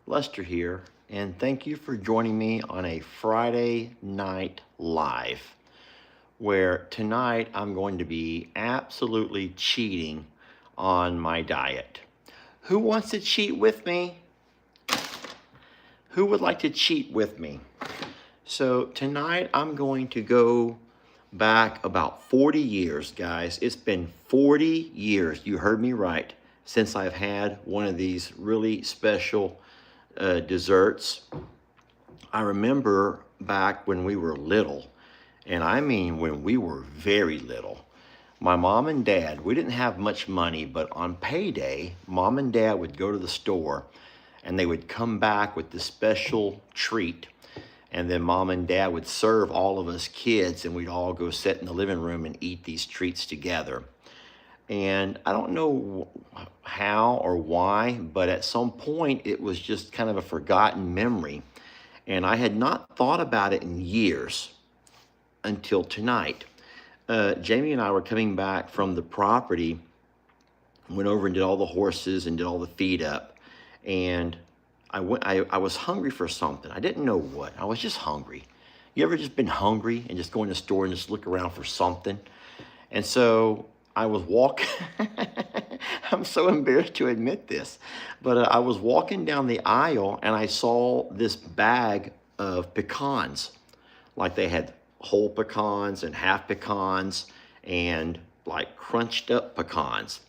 Lester here, and thank you for joining me on a Friday night live, where tonight I'm going to be absolutely cheating on my diet. Who wants to cheat with me? Who would like to cheat with me? So tonight I'm going to go back about 40 years, guys. It's been 40 years, you heard me right, since I've had one of these really special desserts. I remember back when we were little, and I mean when we were very little, my mom and dad, we didn't have much money, but on payday, mom and dad would go to the store and they would come back with this special treat. And then mom and dad would serve all of us kids, and we'd all go sit in the living room and eat these treats together. And I don't know how or why, but at some point it was just kind of a forgotten memory. And I had not thought about it in years until tonight. Jamie and I were coming back from the property, went over and did all the horses and did all the feed up. And I was hungry for something. I didn't know what. I was just hungry. You ever just been hungry and just go in the store and just look around for something? And so I was walking, I'm so embarrassed to admit this, but I was walking down the aisle and I saw this bag of pecans. Like they had whole pecans and half pecans and like crunched up pecans.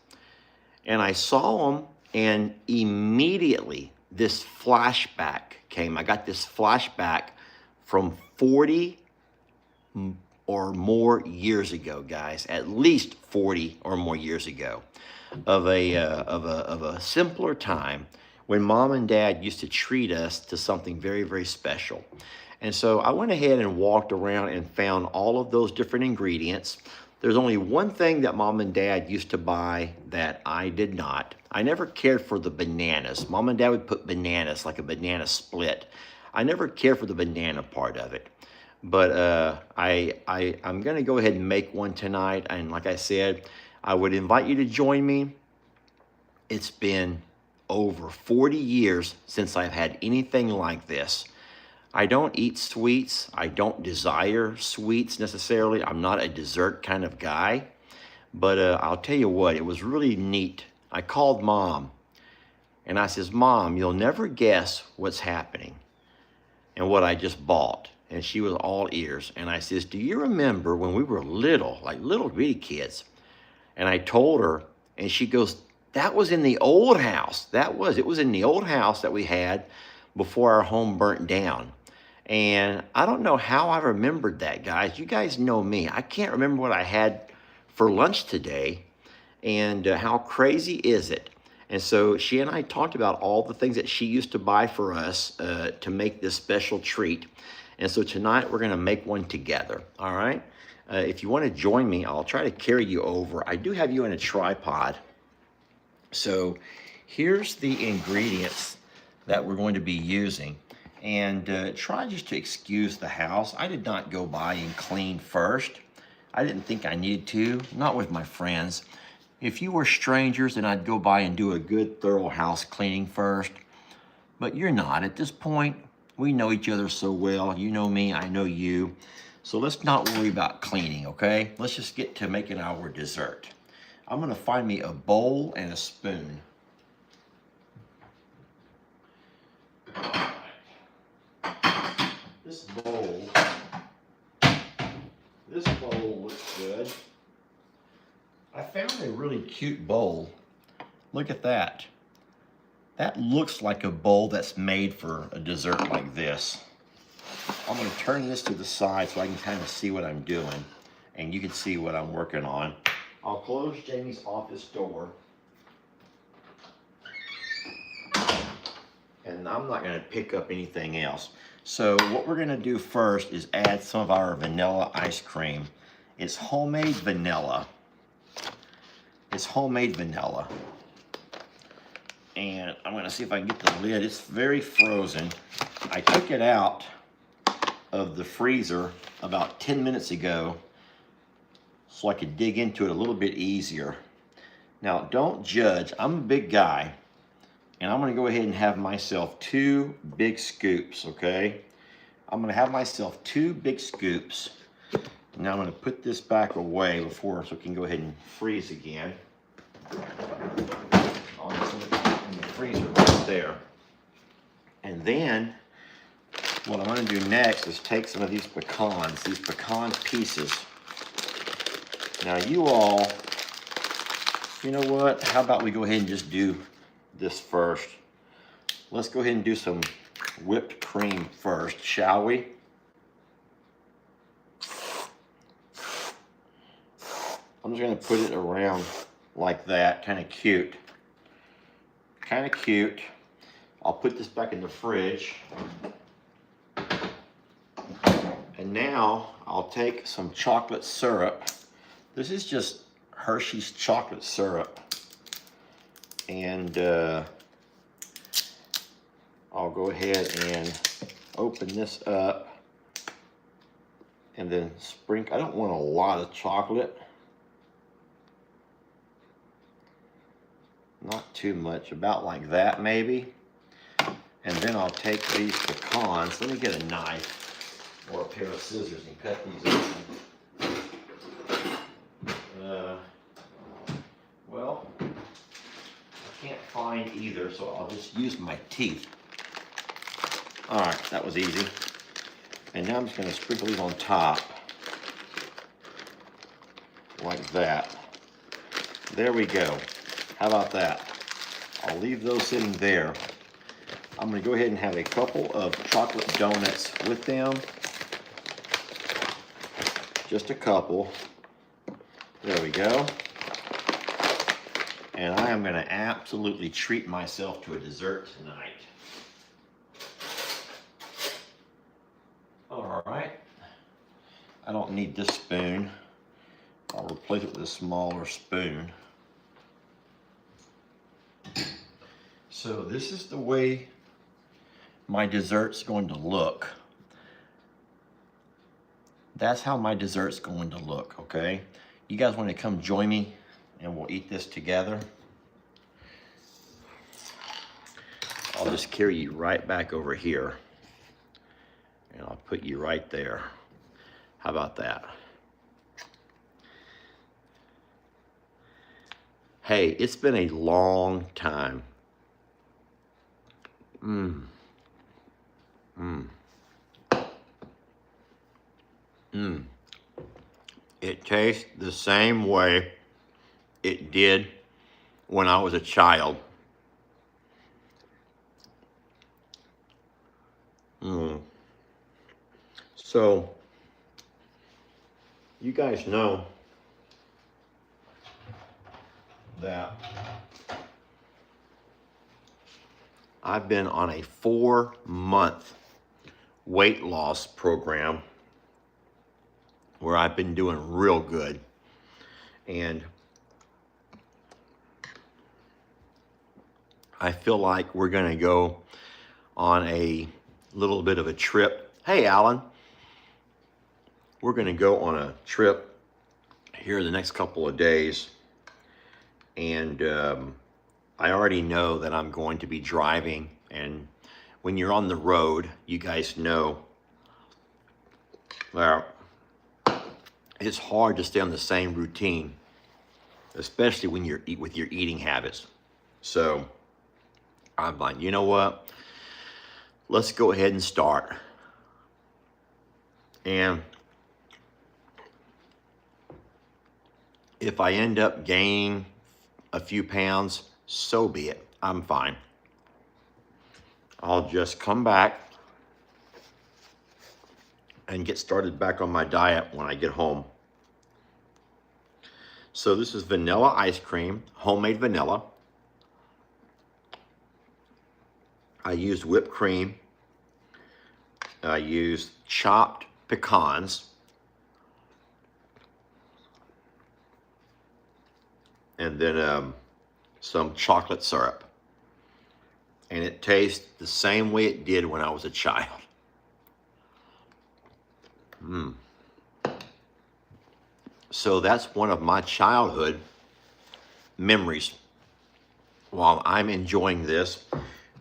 And I saw them, and immediately this flashback came. I got this flashback from 40 or more years ago, guys, at least 40 or more years ago, of a simpler time when mom and dad used to treat us to something very, very special. And so I went ahead and walked around and found all of those different ingredients. There's only one thing that mom and dad used to buy that I did not. I never cared for the bananas. Mom and dad would put bananas, like a banana split. I never cared for the banana part of it. But I'm going to go ahead and make one tonight. And like I said, I would invite you to join me. It's been over 40 years since I've had anything like this. I don't eat sweets. I don't desire sweets necessarily. I'm not a dessert kind of guy. But I'll tell you what, it was really neat. I called Mom, and I says, Mom, you'll never guess what's happening and what I just bought. And she was all ears. And I says, do you remember when we were little, like little bitty kids? And I told her, and she goes, that was in the old house. It was in the old house that we had before our home burnt down. And I don't know how I remembered that, guys. You guys know me. I can't remember what I had for lunch today. And how crazy is it? And so she and I talked about all the things that she used to buy for us to make this special treat. And so tonight we're going to make one together, all right? If you want to join me, I'll try to carry you over. I do have you in a tripod. So here's the ingredients that we're going to be using. And try just to excuse the house. I did not go by and clean first. I didn't think I needed to, not with my friends. If you were strangers, then I'd go by and do a good thorough house cleaning first. But you're not. At this point, we know each other so well. You know me, I know you. So let's not worry about cleaning, okay? Let's just get to making our dessert. I'm gonna find me a bowl and a spoon. This bowl looks good. I found a really cute bowl. Look at that. That looks like a bowl that's made for a dessert like this. I'm going to turn this to the side so I can kind of see what I'm doing, and you can see what I'm working on. I'll close Jamie's office door, and I'm not going to pick up anything else. So what we're going to do first is add some of our vanilla ice cream. It's homemade vanilla. It's homemade vanilla. And I'm going to see if I can get the lid. It's very frozen. I took it out of the freezer about 10 minutes ago so I could dig into it a little bit easier. Now, don't judge. I'm a big guy, And I'm gonna go ahead and have myself 2 big scoops, okay? I'm gonna have myself 2 big scoops. Now I'm gonna put this back away before so it can go ahead and freeze again. I'll just put it in the freezer right there. And then what I'm gonna do next is take some of these pecan pieces. Now you all, you know what? How about we go ahead and just do this first? Let's go ahead and do some whipped cream first, shall we? I'm just gonna put it around like that, kind of cute. Kind of cute. I'll put this back in the fridge. And now I'll take some chocolate syrup. This is just Hershey's chocolate syrup. And I'll go ahead and open this up and then sprinkle. I don't want a lot of chocolate. Not too much, about like that maybe. And then I'll take these pecans. Let me get a knife or a pair of scissors and cut these open. Well, I can't find either, so I'll just use my teeth. All right, that was easy. And now I'm just going to sprinkle these on top. Like that. There we go. How about that? I'll leave those sitting there. I'm going to go ahead and have a couple of chocolate donuts with them. Just a couple. There we go. And I am going to absolutely treat myself to a dessert tonight. All right. I don't need this spoon. I'll replace it with a smaller spoon. So this is the way my dessert's going to look. That's how my dessert's going to look, okay? You guys want to come join me and we'll eat this together? I'll just carry you right back over here and I'll put you right there. How about that? Hey, it's been a long time. It tastes the same way it did when I was a child. So, you guys know that I've been on a 4-month weight loss program where I've been doing real good. And I feel like we're gonna go on a little bit of a trip. Hey, Alan. We're gonna go on a trip here the next couple of days. And I already know that I'm going to be driving, and when you're on the road, you guys know that it's hard to stay on the same routine, especially when you're with your eating habits. So I'm like, you know what? Let's go ahead and start. And if I end up gaining a few pounds, so be it. I'm fine. I'll just come back and get started back on my diet when I get home. So this is vanilla ice cream, homemade vanilla. I used whipped cream. I used chopped pecans. And then some chocolate syrup. And it tastes the same way it did when I was a child. So that's one of my childhood memories. while I'm enjoying this,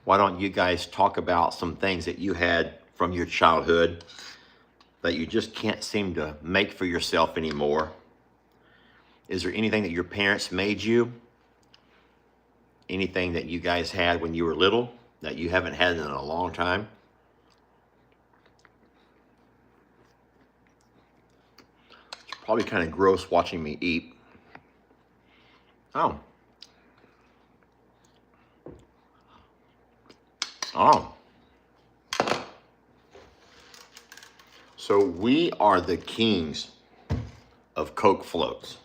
why don't you guys talk about some things that you had from your childhood that you just can't seem to make for yourself anymore? Is there anything that your parents made you? Anything that you guys had when you were little that you haven't had in a long time? It's probably kind of gross watching me eat. Oh. Oh. So we are the kings of Coke floats.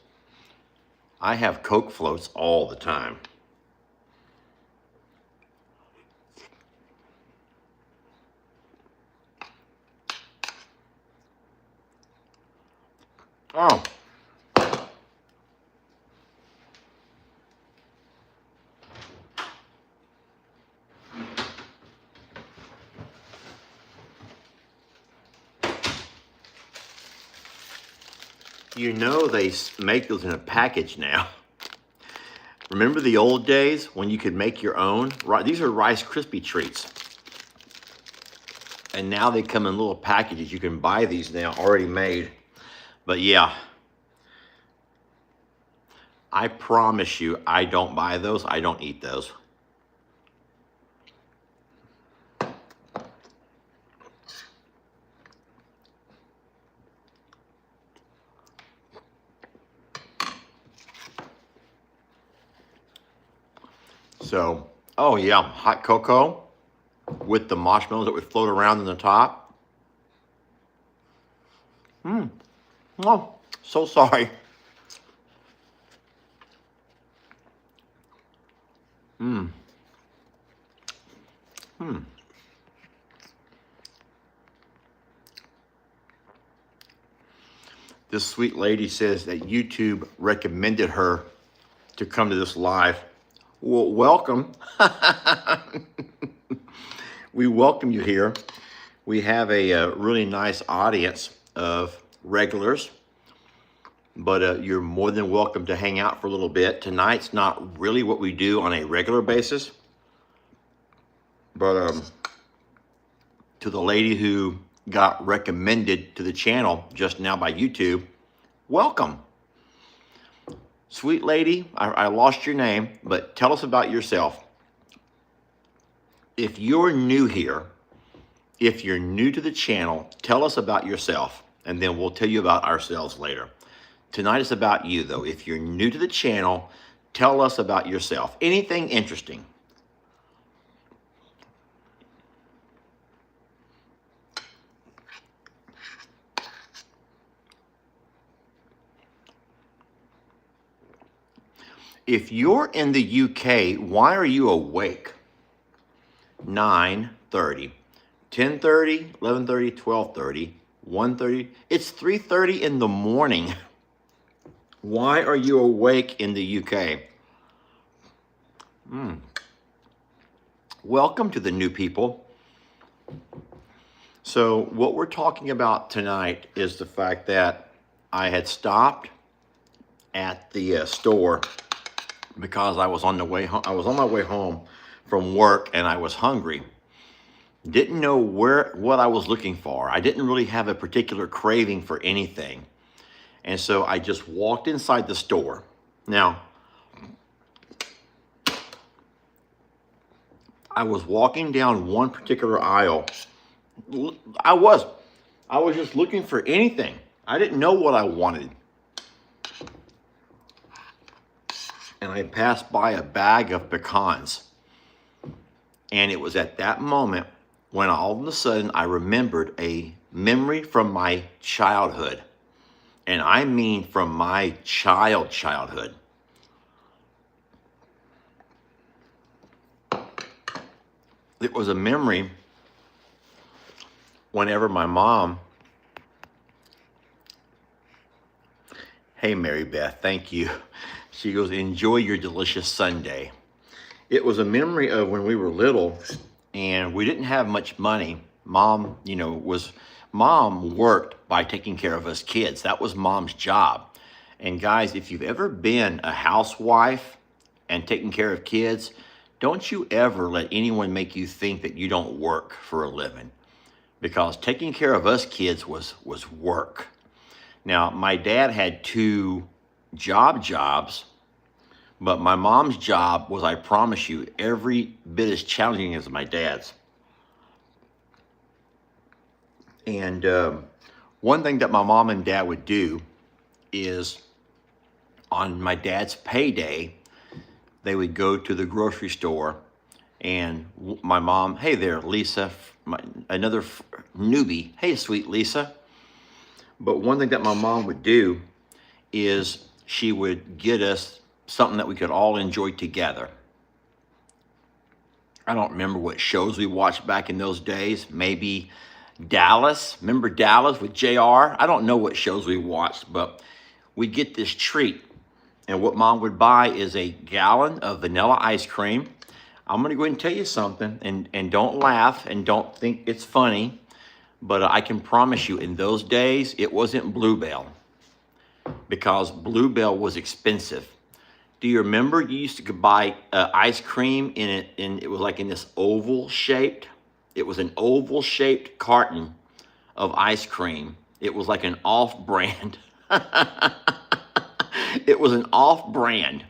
I have Coke floats all the time. Oh. You know they make those in a package now. Remember the old days when you could make your own? These are Rice Krispie treats. And now they come in little packages. You can buy these now already made. But yeah, I promise you, I don't buy those. I don't eat those. So, oh yeah, hot cocoa with the marshmallows that would float around in the top. Oh, so sorry. This sweet lady says that YouTube recommended her to come to this live. Well, welcome. We welcome you here. We have a really nice audience of regulars, but you're more than welcome to hang out for a little bit. Tonight's not really what we do on a regular basis, but to the lady who got recommended to the channel just now by YouTube, welcome. Sweet lady, I lost your name, but tell us about yourself. If you're new here, if you're new to the channel, tell us about yourself, and then we'll tell you about ourselves later. Tonight is about you, though. If you're new to the channel, tell us about yourself. Anything interesting. If you're in the UK, why are you awake? 9:30, 10:30, 11:30, 12:30, 1:30. It's 3:30 in the morning. Why are you awake in the UK? Welcome to the new people. So what we're talking about tonight is the fact that I had stopped at the store because I was on the way home. I was on my way home from work and I was hungry. Didn't know what I was looking for. I didn't really have a particular craving for anything. And so I just walked inside the store. Now, I was walking down one particular aisle. I was just looking for anything. I didn't know what I wanted. And I passed by a bag of pecans. And it was at that moment when all of a sudden I remembered a memory from my childhood. And I mean from my childhood. It was a memory whenever my mom, hey Mary Beth, thank you. She goes, enjoy your delicious sundae. It was a memory of when we were little and we didn't have much money. Mom, Mom worked by taking care of us kids. That was Mom's job. And guys, if you've ever been a housewife and taking care of kids, don't you ever let anyone make you think that you don't work for a living, because taking care of us kids was work. Now, my dad had two jobs, but my mom's job was, I promise you, every bit as challenging as my dad's. And one thing that my mom and dad would do is, on my dad's payday, they would go to the grocery store, and my mom, hey there, Lisa, another newbie, hey, sweet Lisa. But one thing that my mom would do is she would get us something that we could all enjoy together. I don't remember what shows we watched back in those days. Maybe Dallas. Remember Dallas with JR? I don't know what shows we watched, but we'd get this treat. And what Mom would buy is a gallon of vanilla ice cream. I'm going to go ahead and tell you something, and don't laugh and don't think it's funny, but I can promise you, in those days, it wasn't Bluebell, because Bluebell was expensive. Do you remember you used to buy ice cream in it, and it was like in this oval shaped? It was an oval shaped carton of ice cream. It was like an off-brand. It was an off-brand.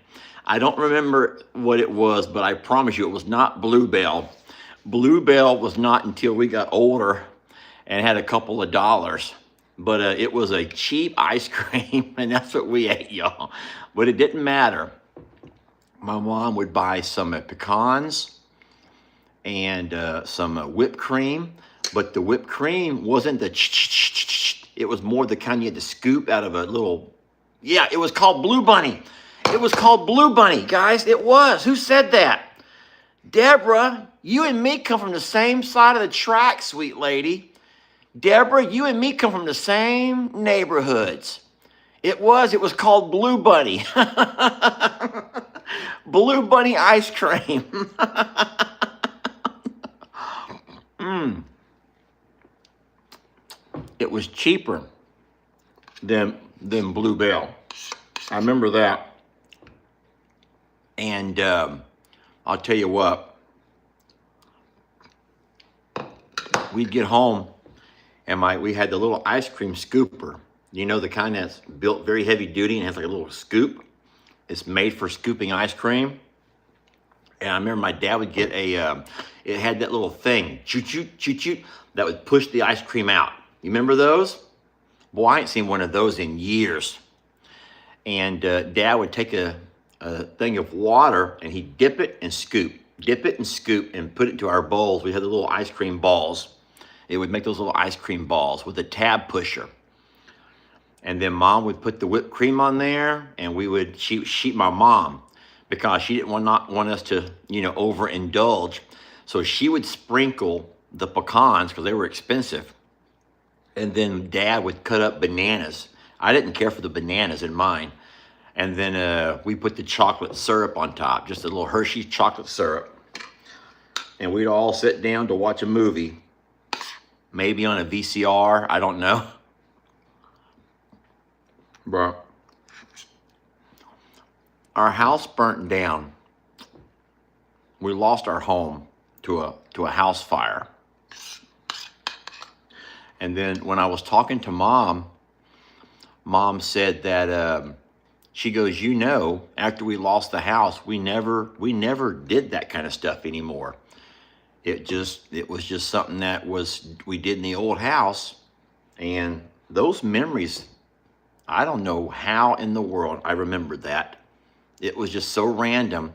I don't remember what it was, but I promise you it was not Bluebell. Bluebell was not until we got older and had a couple of dollars. But it was a cheap ice cream, and that's what we ate, y'all. But it didn't matter. My mom would buy some pecans and some whipped cream, but the whipped cream wasn't the it was more the kind you had to scoop out of a little, yeah, it was called Blue Bunny. It was called Blue Bunny, guys. It was. Who said that? Deborah, you and me come from the same side of the track, sweet lady. Deborah, you and me come from the same neighborhoods. It was called Blue Bunny. Blue Bunny ice cream. It was cheaper than Bluebell. I remember that. And I'll tell you what, we'd get home, and we had the little ice cream scooper. You know, the kind that's built very heavy duty and has like a little scoop. It's made for scooping ice cream. And I remember my dad would get it had that little thing, choo-choo, that would push the ice cream out. You remember those? Boy, I ain't seen one of those in years. And Dad would take a thing of water, and he'd dip it and scoop, and put it into our bowls. We had the little ice cream balls. It would make those little ice cream balls with a tab pusher. And then Mom would put the whipped cream on there, and she'd my mom, because she didn't want us to, overindulge. So she would sprinkle the pecans, because they were expensive. And then Dad would cut up bananas. I didn't care for the bananas in mine. And then we put the chocolate syrup on top, just a little Hershey's chocolate syrup. And we'd all sit down to watch a movie, maybe on a VCR, I don't know. But our house burnt down. We lost our home to a house fire. And then when I was talking to Mom said that she goes, after we lost the house, we never did that kind of stuff anymore. It was just something that we did in the old house. And those memories, I don't know how in the world I remembered that. It was just so random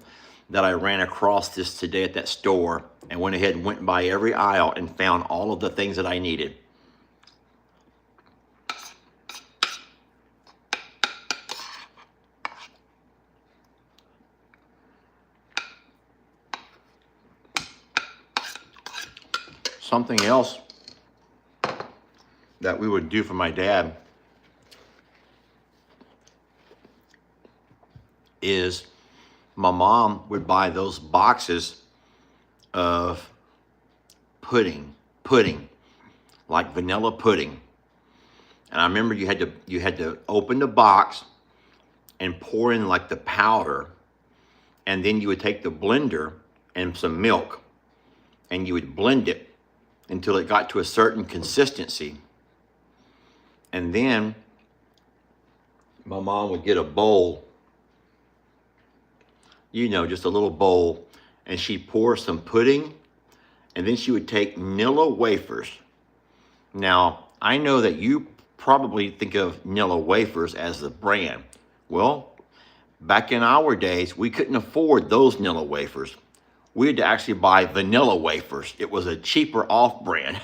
that I ran across this today at that store and went ahead and went by every aisle and found all of the things that I needed. Something else that we would do for my dad is my mom would buy those boxes of pudding, like vanilla pudding. And I remember you had to open the box and pour in like the powder, And then you would take the blender and some milk, and you would blend it until it got to a certain consistency. And then my mom would get a bowl, you know, just a little bowl, and she'd pour some pudding, and then she would take Nilla wafers. Now, I know that you probably think of Nilla wafers as the brand. Well, back in our days, we couldn't afford those Nilla wafers. We had to actually buy vanilla wafers. It was a cheaper off-brand.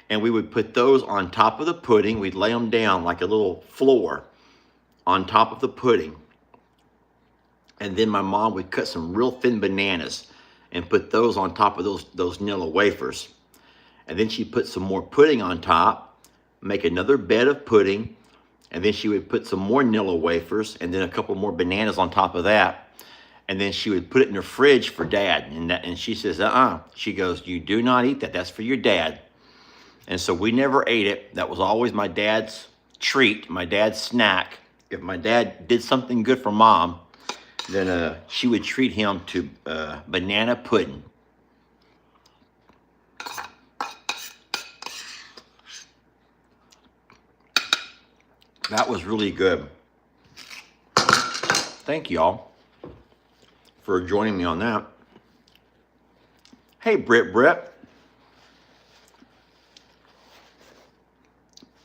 And we would put those on top of the pudding. We'd lay them down like a little floor on top of the pudding. And then my mom would cut some real thin bananas and put those on top of those Nilla wafers. And then she'd put some more pudding on top, make another bed of pudding, and then she would put some more Nilla wafers and then a couple more bananas on top of that. And then she would put it in the fridge for Dad. And she says, She goes, you do not eat that. That's for your dad. And so we never ate it. That was always my dad's treat, my dad's snack. If my dad did something good for Mom, then she would treat him to banana pudding. That was really good. Thank y'all for joining me on that. Hey, Britt.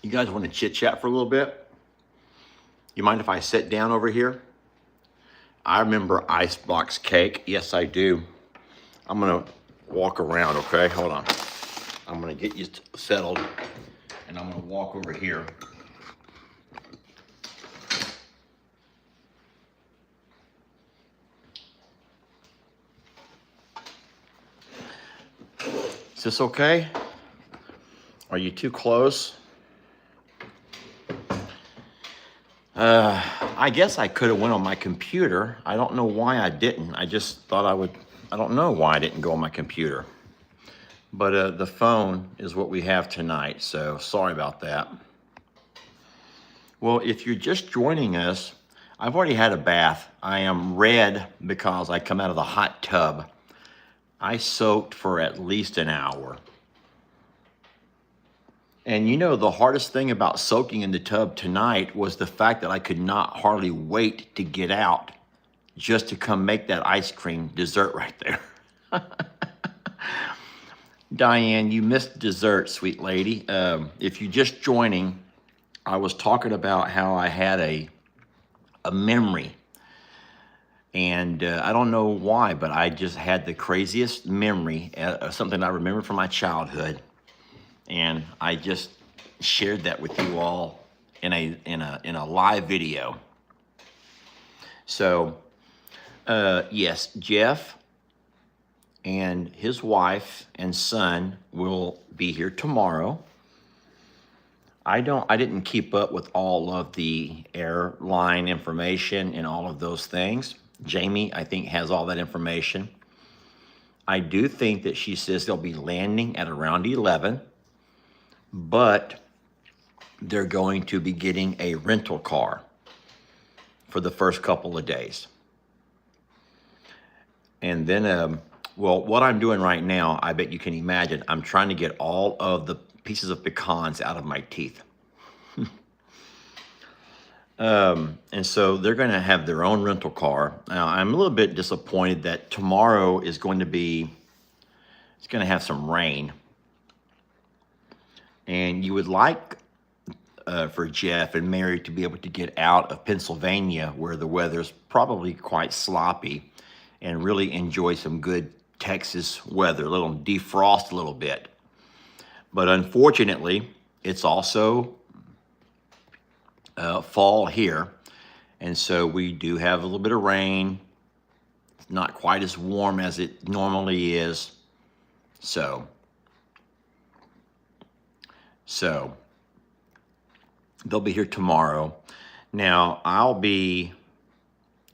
You guys want to chit chat for a little bit? You mind if I sit down over here? I remember icebox cake. Yes, I do. I'm gonna walk around, okay? Hold on. I'm gonna get you settled, and I'm gonna walk over here. Is this okay? Are you too close? I guess I could have went on my computer. I don't know why I didn't. I just thought I would. I don't know why I didn't go on my computer. But the phone is what we have tonight, so sorry about that. Well, if you're just joining us, I've already had a bath. I am red because I come out of the hot tub. I soaked for at least an hour. And you know, the hardest thing about soaking in the tub tonight was the fact that I could not hardly wait to get out just to come make that ice cream dessert right there. Diane, you missed dessert, sweet lady. If you're just joining, I was talking about how I had a memory. And I don't know why, but I just had the craziest memory, something I remember from my childhood. And I just shared that with you all in a live video. So, yes, Jeff and his wife and son will be here tomorrow. I didn't keep up with all of the airline information and all of those things. Jamie, I think, has all that information. I do think that she says they'll be landing at around 11. But they're going to be getting a rental car for the first couple of days. And then, well, what I'm doing right now, I bet you can imagine, I'm trying to get all of the pieces of pecans out of my teeth. And so they're going to have their own rental car. Now, I'm a little bit disappointed that tomorrow is going to be, it's going to have some rain. And you would like for Jeff and Mary to be able to get out of Pennsylvania, where the weather's probably quite sloppy, and really enjoy some good Texas weather, let them defrost a little bit. But unfortunately, it's also fall here, and so we do have a little bit of rain. It's not quite as warm as it normally is. So they'll be here tomorrow. Now, I'll be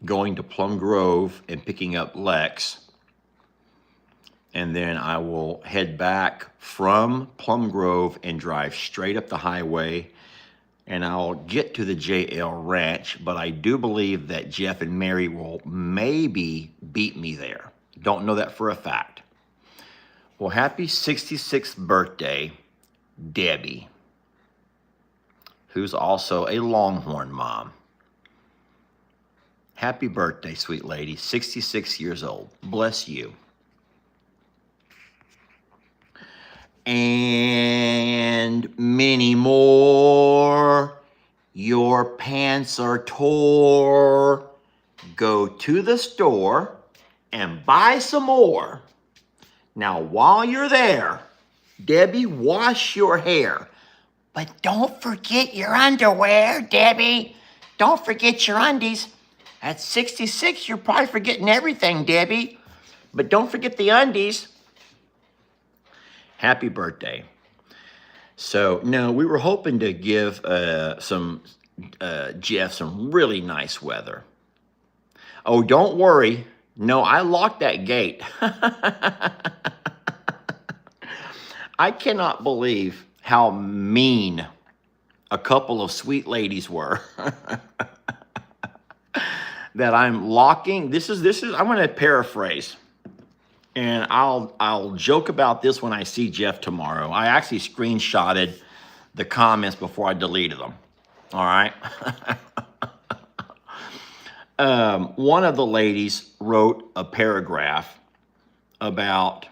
going to Plum Grove and picking up Lex. And then I will head back from Plum Grove and drive straight up the highway and I'll get to the JL Ranch, but I do believe that Jeff and Mary will maybe beat me there. Don't know that for a fact. Well, happy 66th birthday, Debbie, who's also a Longhorn mom. Happy birthday, sweet lady, 66 years old. Bless you. And many more. Your pants are tore. Go to the store and buy some more. Now, while you're there, Debbie, wash your hair. But don't forget your underwear, Debbie. Don't forget your undies. At 66, you're probably forgetting everything, Debbie. But don't forget the undies. Happy birthday. So, no, we were hoping to give Jeff some really nice weather. Oh, don't worry. No, I locked that gate. I cannot believe how mean a couple of sweet ladies were. That I'm locking. This is I'm going to paraphrase. And I'll joke about this when I see Jeff tomorrow. I actually screenshotted the comments before I deleted them. All right. One of the ladies wrote a paragraph about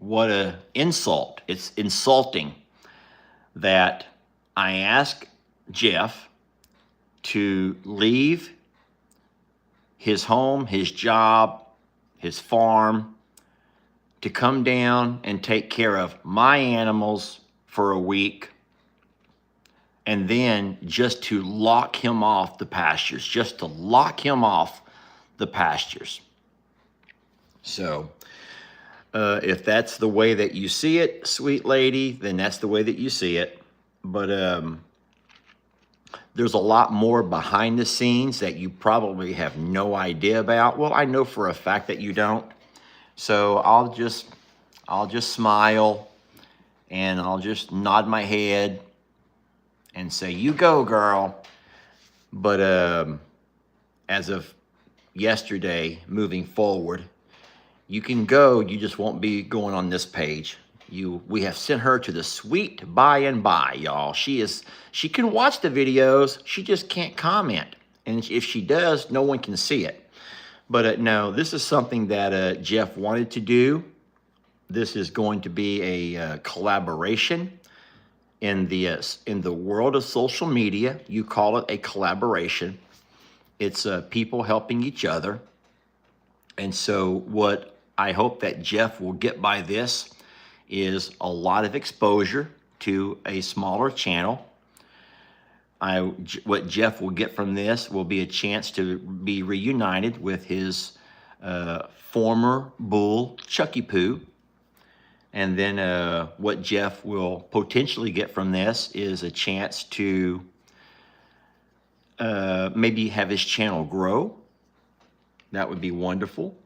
what a insult. It's insulting that I ask Jeff to leave his home, his job, his farm, to come down and take care of my animals for a week, and then just to lock him off the pastures, just to lock him off the pastures. So, if that's the way that you see it, sweet lady, then that's the way that you see it. But there's a lot more behind the scenes that you probably have no idea about. Well, I know for a fact that you don't. So I'll just smile and I'll just nod my head and say, you go, girl. But as of yesterday, moving forward, you can go, you just won't be going on this page. We have sent her to the sweet by and by, y'all. She can watch the videos, she just can't comment. And if she does, no one can see it. But no, this is something that Jeff wanted to do. This is going to be a collaboration in the world of social media. You call it a collaboration. It's people helping each other. And so what I hope that Jeff will get by this is a lot of exposure to a smaller channel. What Jeff will get from this will be a chance to be reunited with his former bull, Chucky Poo. And then what Jeff will potentially get from this is a chance to maybe have his channel grow. That would be wonderful.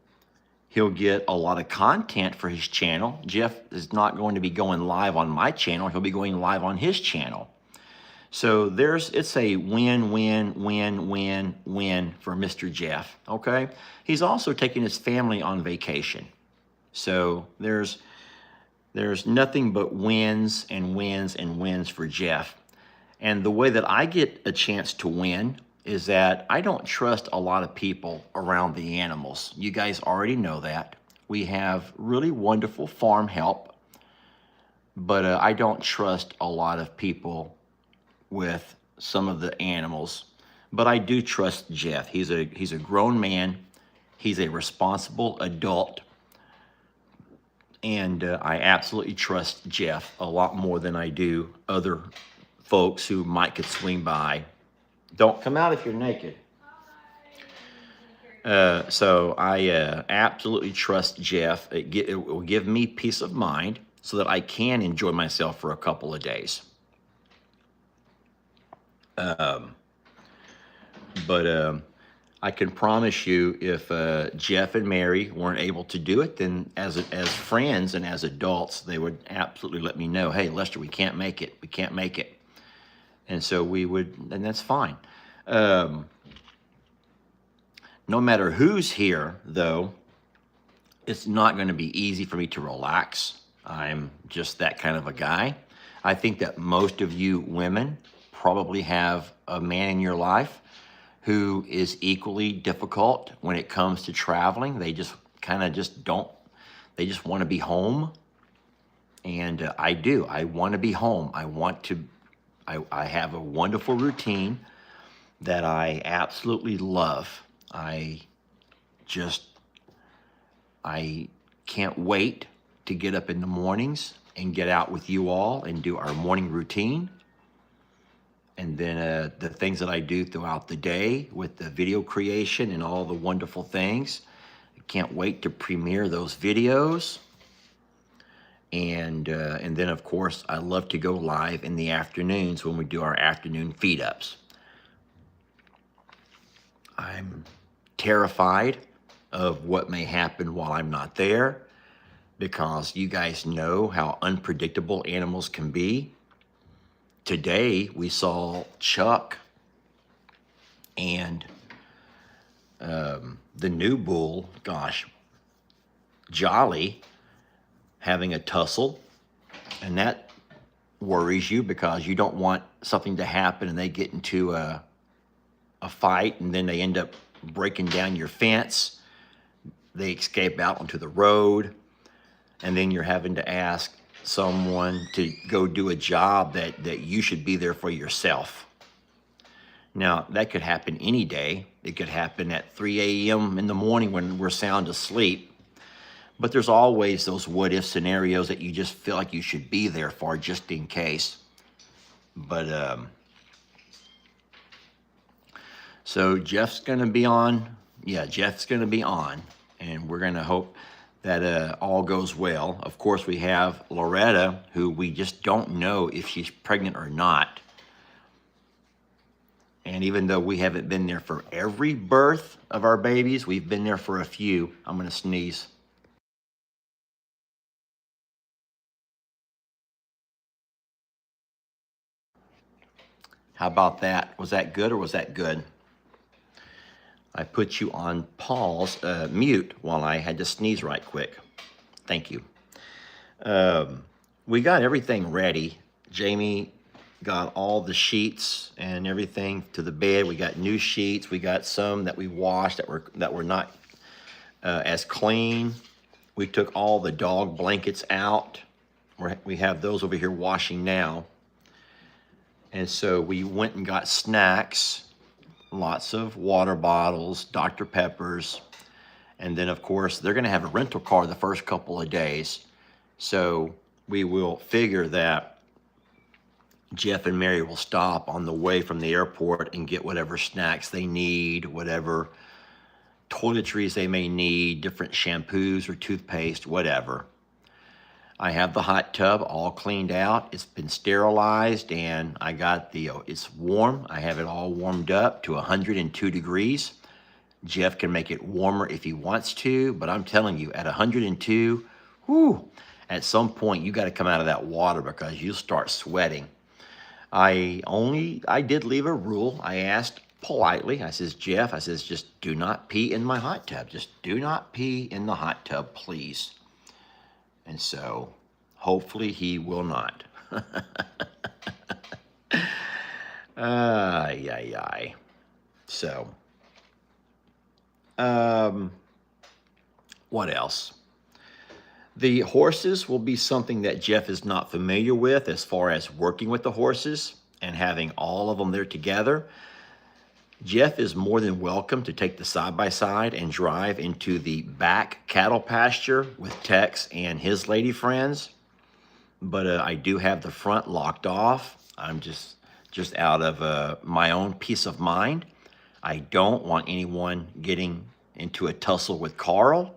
He'll get a lot of content for his channel. Jeff is not going to be going live on my channel. He'll be going live on his channel. So it's a win, win, win, win, win for Mr. Jeff, okay? He's also taking his family on vacation. So there's nothing but wins and wins and wins for Jeff. And the way that I get a chance to win is that I don't trust a lot of people around the animals. You guys already know that. We have really wonderful farm help, but I don't trust a lot of people with some of the animals. But I do trust Jeff. He's a grown man. He's a responsible adult. And I absolutely trust Jeff a lot more than I do other folks who might could swing by. Don't come out if you're naked. So I absolutely trust Jeff. It will give me peace of mind so that I can enjoy myself for a couple of days. But I can promise you, if Jeff and Mary weren't able to do it, then as friends and as adults, they would absolutely let me know, hey, Lester, we can't make it. We can't make it. And so we would, and that's fine. No matter who's here, though, it's not going to be easy for me to relax. I'm just that kind of a guy. I think that most of you women probably have a man in your life who is equally difficult when it comes to traveling. They just kind of just don't, they just want to be home. And I do. I want to be home. I have a wonderful routine that I absolutely love. I can't wait to get up in the mornings and get out with you all and do our morning routine. And then the things that I do throughout the day with the video creation and all the wonderful things. I can't wait to premiere those videos. And then, of course, I love to go live in the afternoons when we do our afternoon feed-ups. I'm terrified of what may happen while I'm not there, because you guys know how unpredictable animals can be. Today, we saw Chuck and the new bull, Jolly, having a tussle, and that worries you because you don't want something to happen and they get into a fight and then they end up breaking down your fence. They escape out onto the road, and then you're having to ask someone to go do a job that you should be there for yourself. Now, that could happen any day. It could happen at 3 a.m. in the morning when we're sound asleep. But there's always those what-if scenarios that you just feel like you should be there for just in case. But, so Jeff's going to be on. Yeah, Jeff's going to be on. And we're going to hope that all goes well. Of course, we have Loretta, who we just don't know if she's pregnant or not. And even though we haven't been there for every birth of our babies, we've been there for a few. I'm going to sneeze. How about that? Was that good or was that good? I put you on pause, mute, while I had to sneeze right quick. Thank you. We got everything ready. Jamie got all the sheets and everything to the bed. We got new sheets. We got some that we washed that were not as clean. We took all the dog blankets out. We have those over here washing now. And so we went and got snacks, lots of water bottles, Dr. Peppers. And then, of course, they're going to have a rental car the first couple of days. So we will figure that Jeff and Mary will stop on the way from the airport and get whatever snacks they need, whatever toiletries they may need, different shampoos or toothpaste, whatever. I have the hot tub all cleaned out. It's been sterilized, and I got it's warm. I have it all warmed up to 102 degrees. Jeff can make it warmer if he wants to, but I'm telling you, at 102, whew, at some point you got to come out of that water because you'll start sweating. I did leave a rule. I asked politely, I says, Jeff, I says, just do not pee in my hot tub. Just do not pee in the hot tub, please. And so, hopefully he will not. So, what else? The horses will be something that Jeff is not familiar with as far as working with the horses and having all of them there together. Jeff is more than welcome to take the side-by-side and drive into the back cattle pasture with Tex and his lady friends. But I do have the front locked off. I'm just out of my own peace of mind. I don't want anyone getting into a tussle with Carl.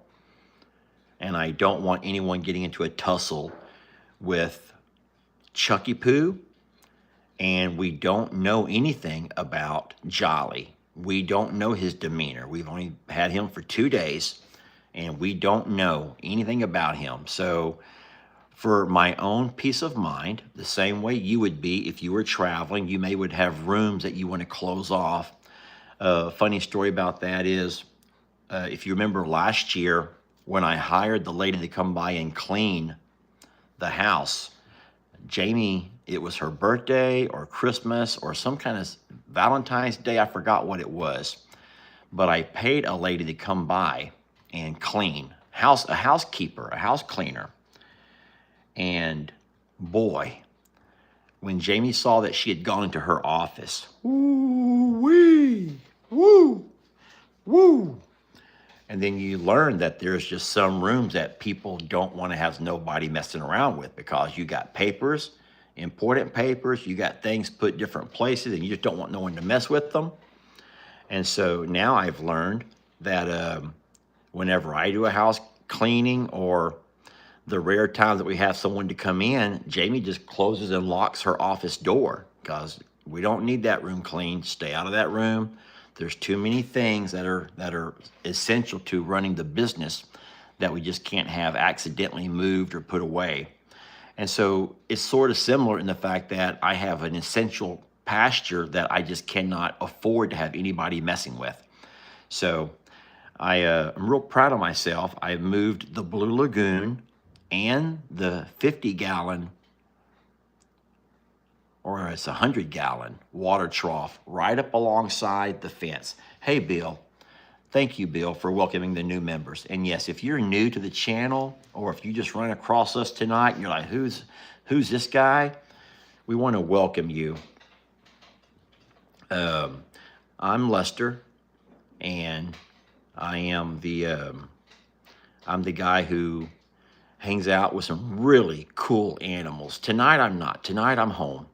And I don't want anyone getting into a tussle with Chucky Poo. And we don't know anything about Jolly. We don't know his demeanor. We've only had him for 2 days, and we don't know anything about him. So for my own peace of mind, the same way you would be if you were traveling. You would have rooms that you want to close off. Funny story about that is, if you remember last year when I hired the lady to come by and clean the house, Jamie, it was her birthday or Christmas or some kind of Valentine's Day, I forgot what it was, but I paid a lady to come by and clean, a housekeeper, a house cleaner. And boy, when Jamie saw that she had gone into her office, woo-wee, woo, woo. And then you learn that there's just some rooms that people don't want to have nobody messing around with, because you got papers, important papers, you got things put different places, and you just don't want no one to mess with them. And so now I've learned that whenever I do a house cleaning, or the rare times that we have someone to come in, Jamie just closes and locks her office door, because we don't need that room cleaned. Stay out of that room. There's too many things that are essential to running the business that we just can't have accidentally moved or put away. And so it's sort of similar in the fact that I have an essential pasture that I just cannot afford to have anybody messing with. So I'm real proud of myself. I moved the Blue Lagoon and the 50-gallon, or it's 100-gallon water trough right up alongside the fence. Hey, Bill. Thank you, Bill, for welcoming the new members. And yes, if you're new to the channel, or if you just run across us tonight and you're like, who's this guy? We want to welcome you. I'm Lester, and I am I'm the guy who hangs out with some really cool animals. Tonight I'm not. Tonight I'm home.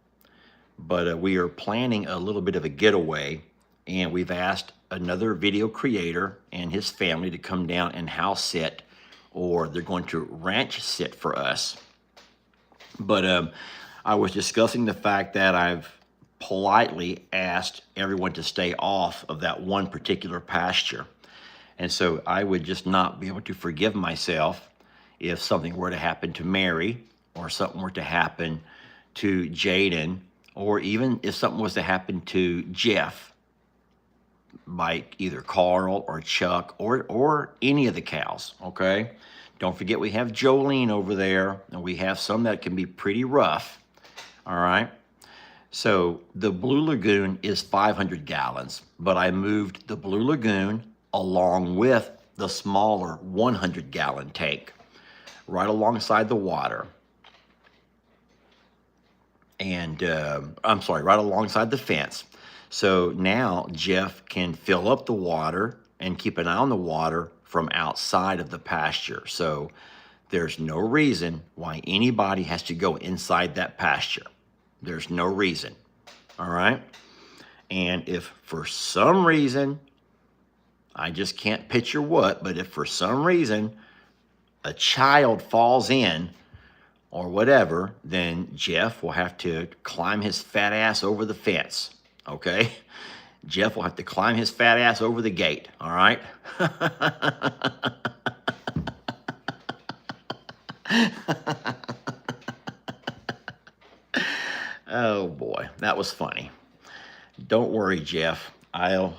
But we are planning a little bit of a getaway, and we've asked another video creator and his family to come down and house sit, or they're going to ranch sit for us. But I was discussing the fact that I've politely asked everyone to stay off of that one particular pasture. And so I would just not be able to forgive myself if something were to happen to Mary, or something were to happen to Jaden, or even if something was to happen to Jeff, by either Carl or Chuck or any of the cows, okay? Don't forget we have Jolene over there, and we have some that can be pretty rough, all right? So the Blue Lagoon is 500 gallons, but I moved the Blue Lagoon along with the smaller 100-gallon tank right alongside the water. And I'm sorry, right alongside the fence. So now Jeff can fill up the water and keep an eye on the water from outside of the pasture. So there's no reason why anybody has to go inside that pasture. There's no reason, all right? And if for some reason, I just can't picture what, but if for some reason a child falls in or whatever, then Jeff will have to climb his fat ass over the fence, okay? Jeff will have to climb his fat ass over the gate, all right? Oh boy, that was funny. Don't worry, Jeff. I'll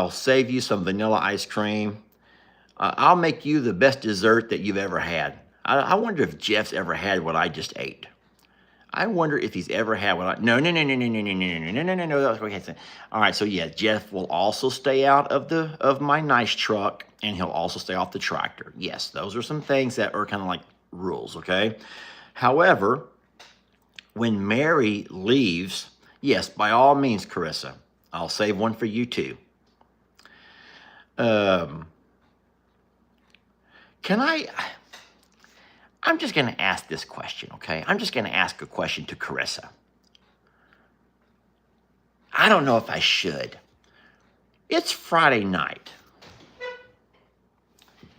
save you some vanilla ice cream. I'll make you the best dessert that you've ever had. I wonder if Jeff's ever had what I just ate. I wonder if he's ever had what I... No. That's what I said. All right, so yeah, Jeff will also stay out of my nice truck, and he'll also stay off the tractor. Yes, those are some things that are kind of like rules, okay? However, when Mary leaves, yes, by all means, Cararissa, I'll save one for you too. I'm just going to ask this question, okay? I'm just going to ask a question to Cararissa. I don't know if I should. It's Friday night.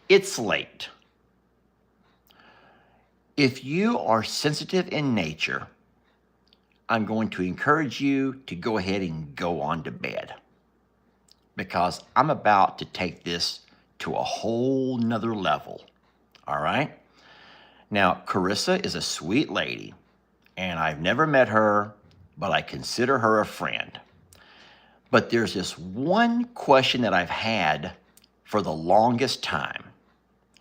It's late. If you are sensitive in nature, I'm going to encourage you to go ahead and go on to bed, because I'm about to take this to a whole nother level, all right? Now, Cararissa is a sweet lady, and I've never met her, but I consider her a friend. But there's this one question that I've had for the longest time,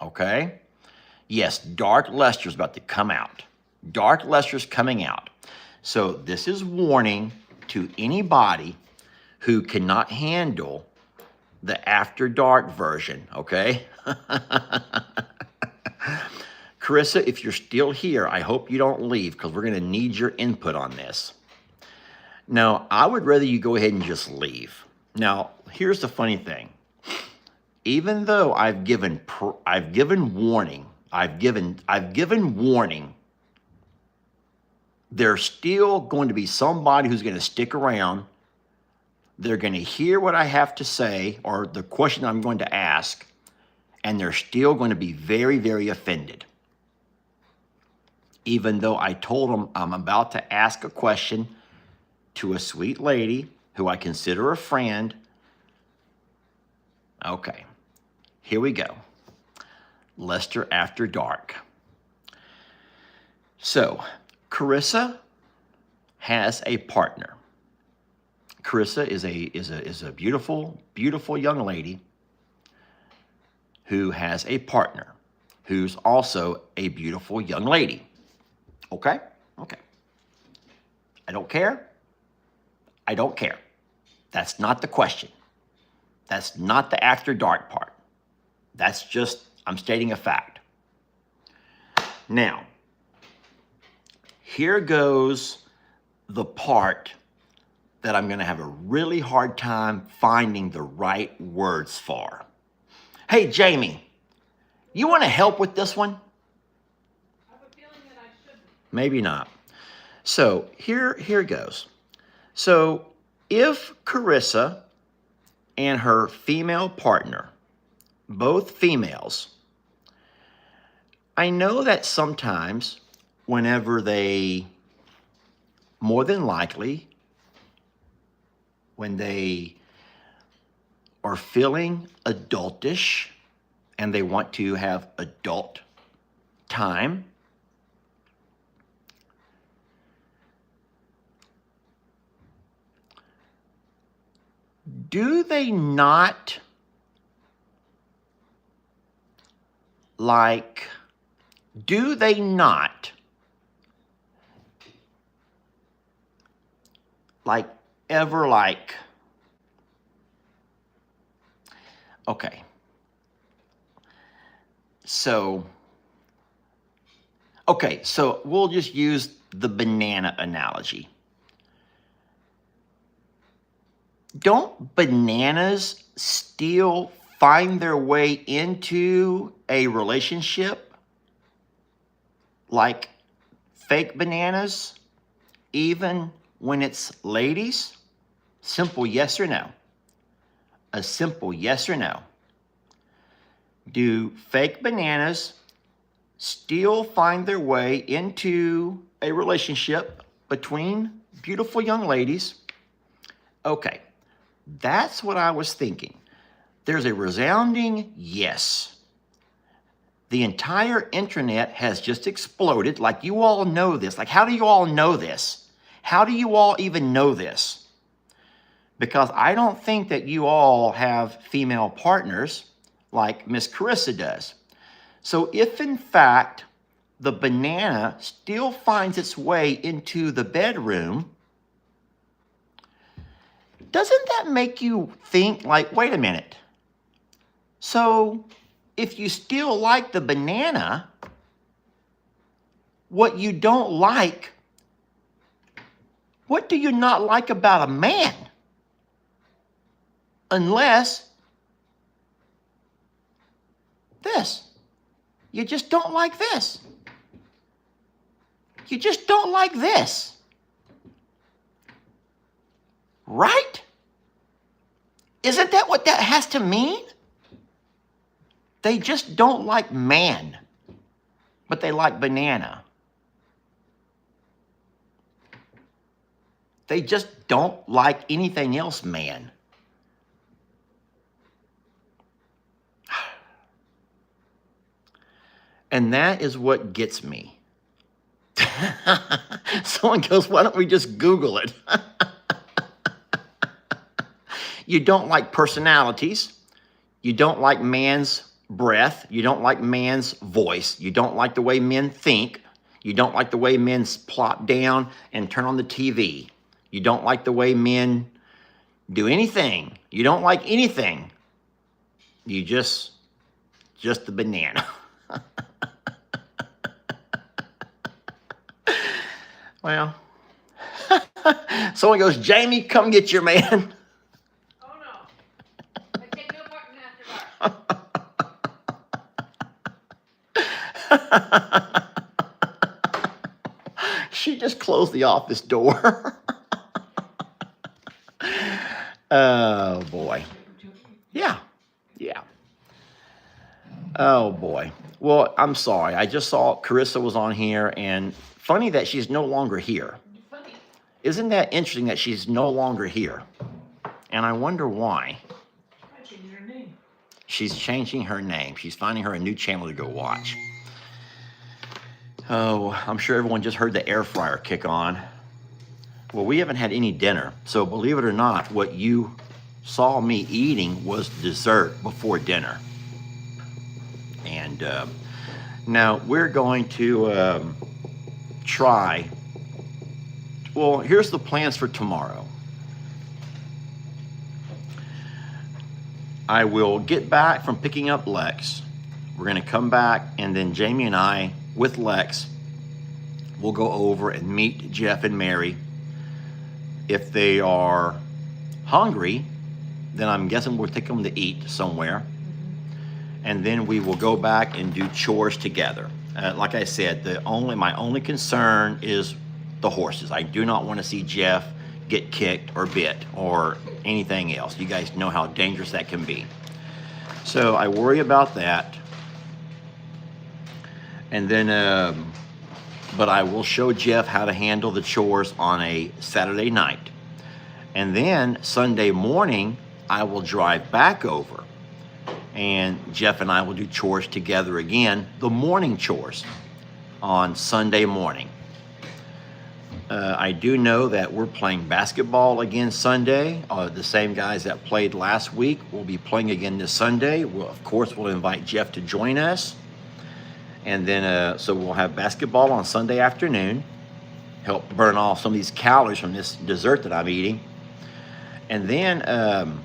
okay? Yes, Dark Lester's about to come out. Dark Lester's coming out. So this is warning to anybody who cannot handle the After Dark version, okay? Cararissa, if you're still here, I hope you don't leave because we're going to need your input on this. Now, I would rather you go ahead and just leave. Now, here's the funny thing. Even though I've given warning, there's still going to be somebody who's going to stick around. They're going to hear what I have to say or the question I'm going to ask, and they're still going to be very, very offended. Even though I told them I'm about to ask a question to a sweet lady who I consider a friend. Okay, here we go. Lester After Dark. So, Cararissa has a partner. Cararissa is a beautiful, beautiful young lady who has a partner who's also a beautiful young lady. Okay? Okay. I don't care. I don't care. That's not the question. That's not the After Dark part. That's just, I'm stating a fact. Now, here goes the part that I'm going to have a really hard time finding the right words for. Hey, Jamie, you want to help with this one? I have a feeling that I shouldn't. Maybe not. So here goes. So if Cararissa and her female partner, both females, I know that sometimes whenever they, more than likely, when they are feeling adultish and they want to have adult time, do they not ever okay. So we'll just use the banana analogy. Don't bananas still find their way into a relationship like fake bananas, even when it's ladies? Simple yes or no. A simple yes or no. Do fake bananas still find their way into a relationship between beautiful young ladies? Okay, that's what I was thinking. There's a resounding yes. The entire internet has just exploded. Like, you all know this. Like, how do you all know this? How do you all even know this? Because I don't think that you all have female partners like Miss Cararissa does. So if in fact the banana still finds its way into the bedroom, doesn't that make you think like, wait a minute. So if you still like the banana, what you don't like, what do you not like about a man? Unless this. You just don't like this. You just don't like this. Right? Isn't that what that has to mean? They just don't like man, but they like banana. They just don't like anything else man. And that is what gets me. Someone goes, why don't we just Google it? You don't like personalities. You don't like man's breath. You don't like man's voice. You don't like the way men think. You don't like the way men plop down and turn on the TV. You don't like the way men do anything. You don't like anything. You just the banana. Well, someone goes, Jamie, come get your man. Oh no. I take no part in After Dark. She just closed the office door. Oh, boy. Yeah. Oh, boy. Well, I'm sorry. I just saw Cararissa was on here, and funny that she's no longer here. Funny. Isn't that interesting that she's no longer here? And I wonder why. Changing her name. She's changing her name. She's finding her a new channel to go watch. Oh, I'm sure everyone just heard the air fryer kick on. Well, we haven't had any dinner. So believe it or not, what you saw me eating was dessert before dinner. And now we're going to try. Well, here's the plans for tomorrow. I will get back from picking up Lex. We're going to come back, and then Jamie and I, with Lex, will go over and meet Jeff and Mary. If they are hungry, then I'm guessing we'll take them to eat somewhere. And then we will go back and do chores together. Like I said, my only concern is the horses. I do not want to see Jeff get kicked or bit or anything else. You guys know how dangerous that can be. So I worry about that. And then, but I will show Jeff how to handle the chores on a Saturday night. And then Sunday morning, I will drive back over. And Jeff and I will do chores together again, the morning chores on Sunday morning. I do know that we're playing basketball again Sunday. The same guys that played last week will be playing again this Sunday. Of course, we'll invite Jeff to join us. And then, so we'll have basketball on Sunday afternoon. Help burn off some of these calories from this dessert that I'm eating. And then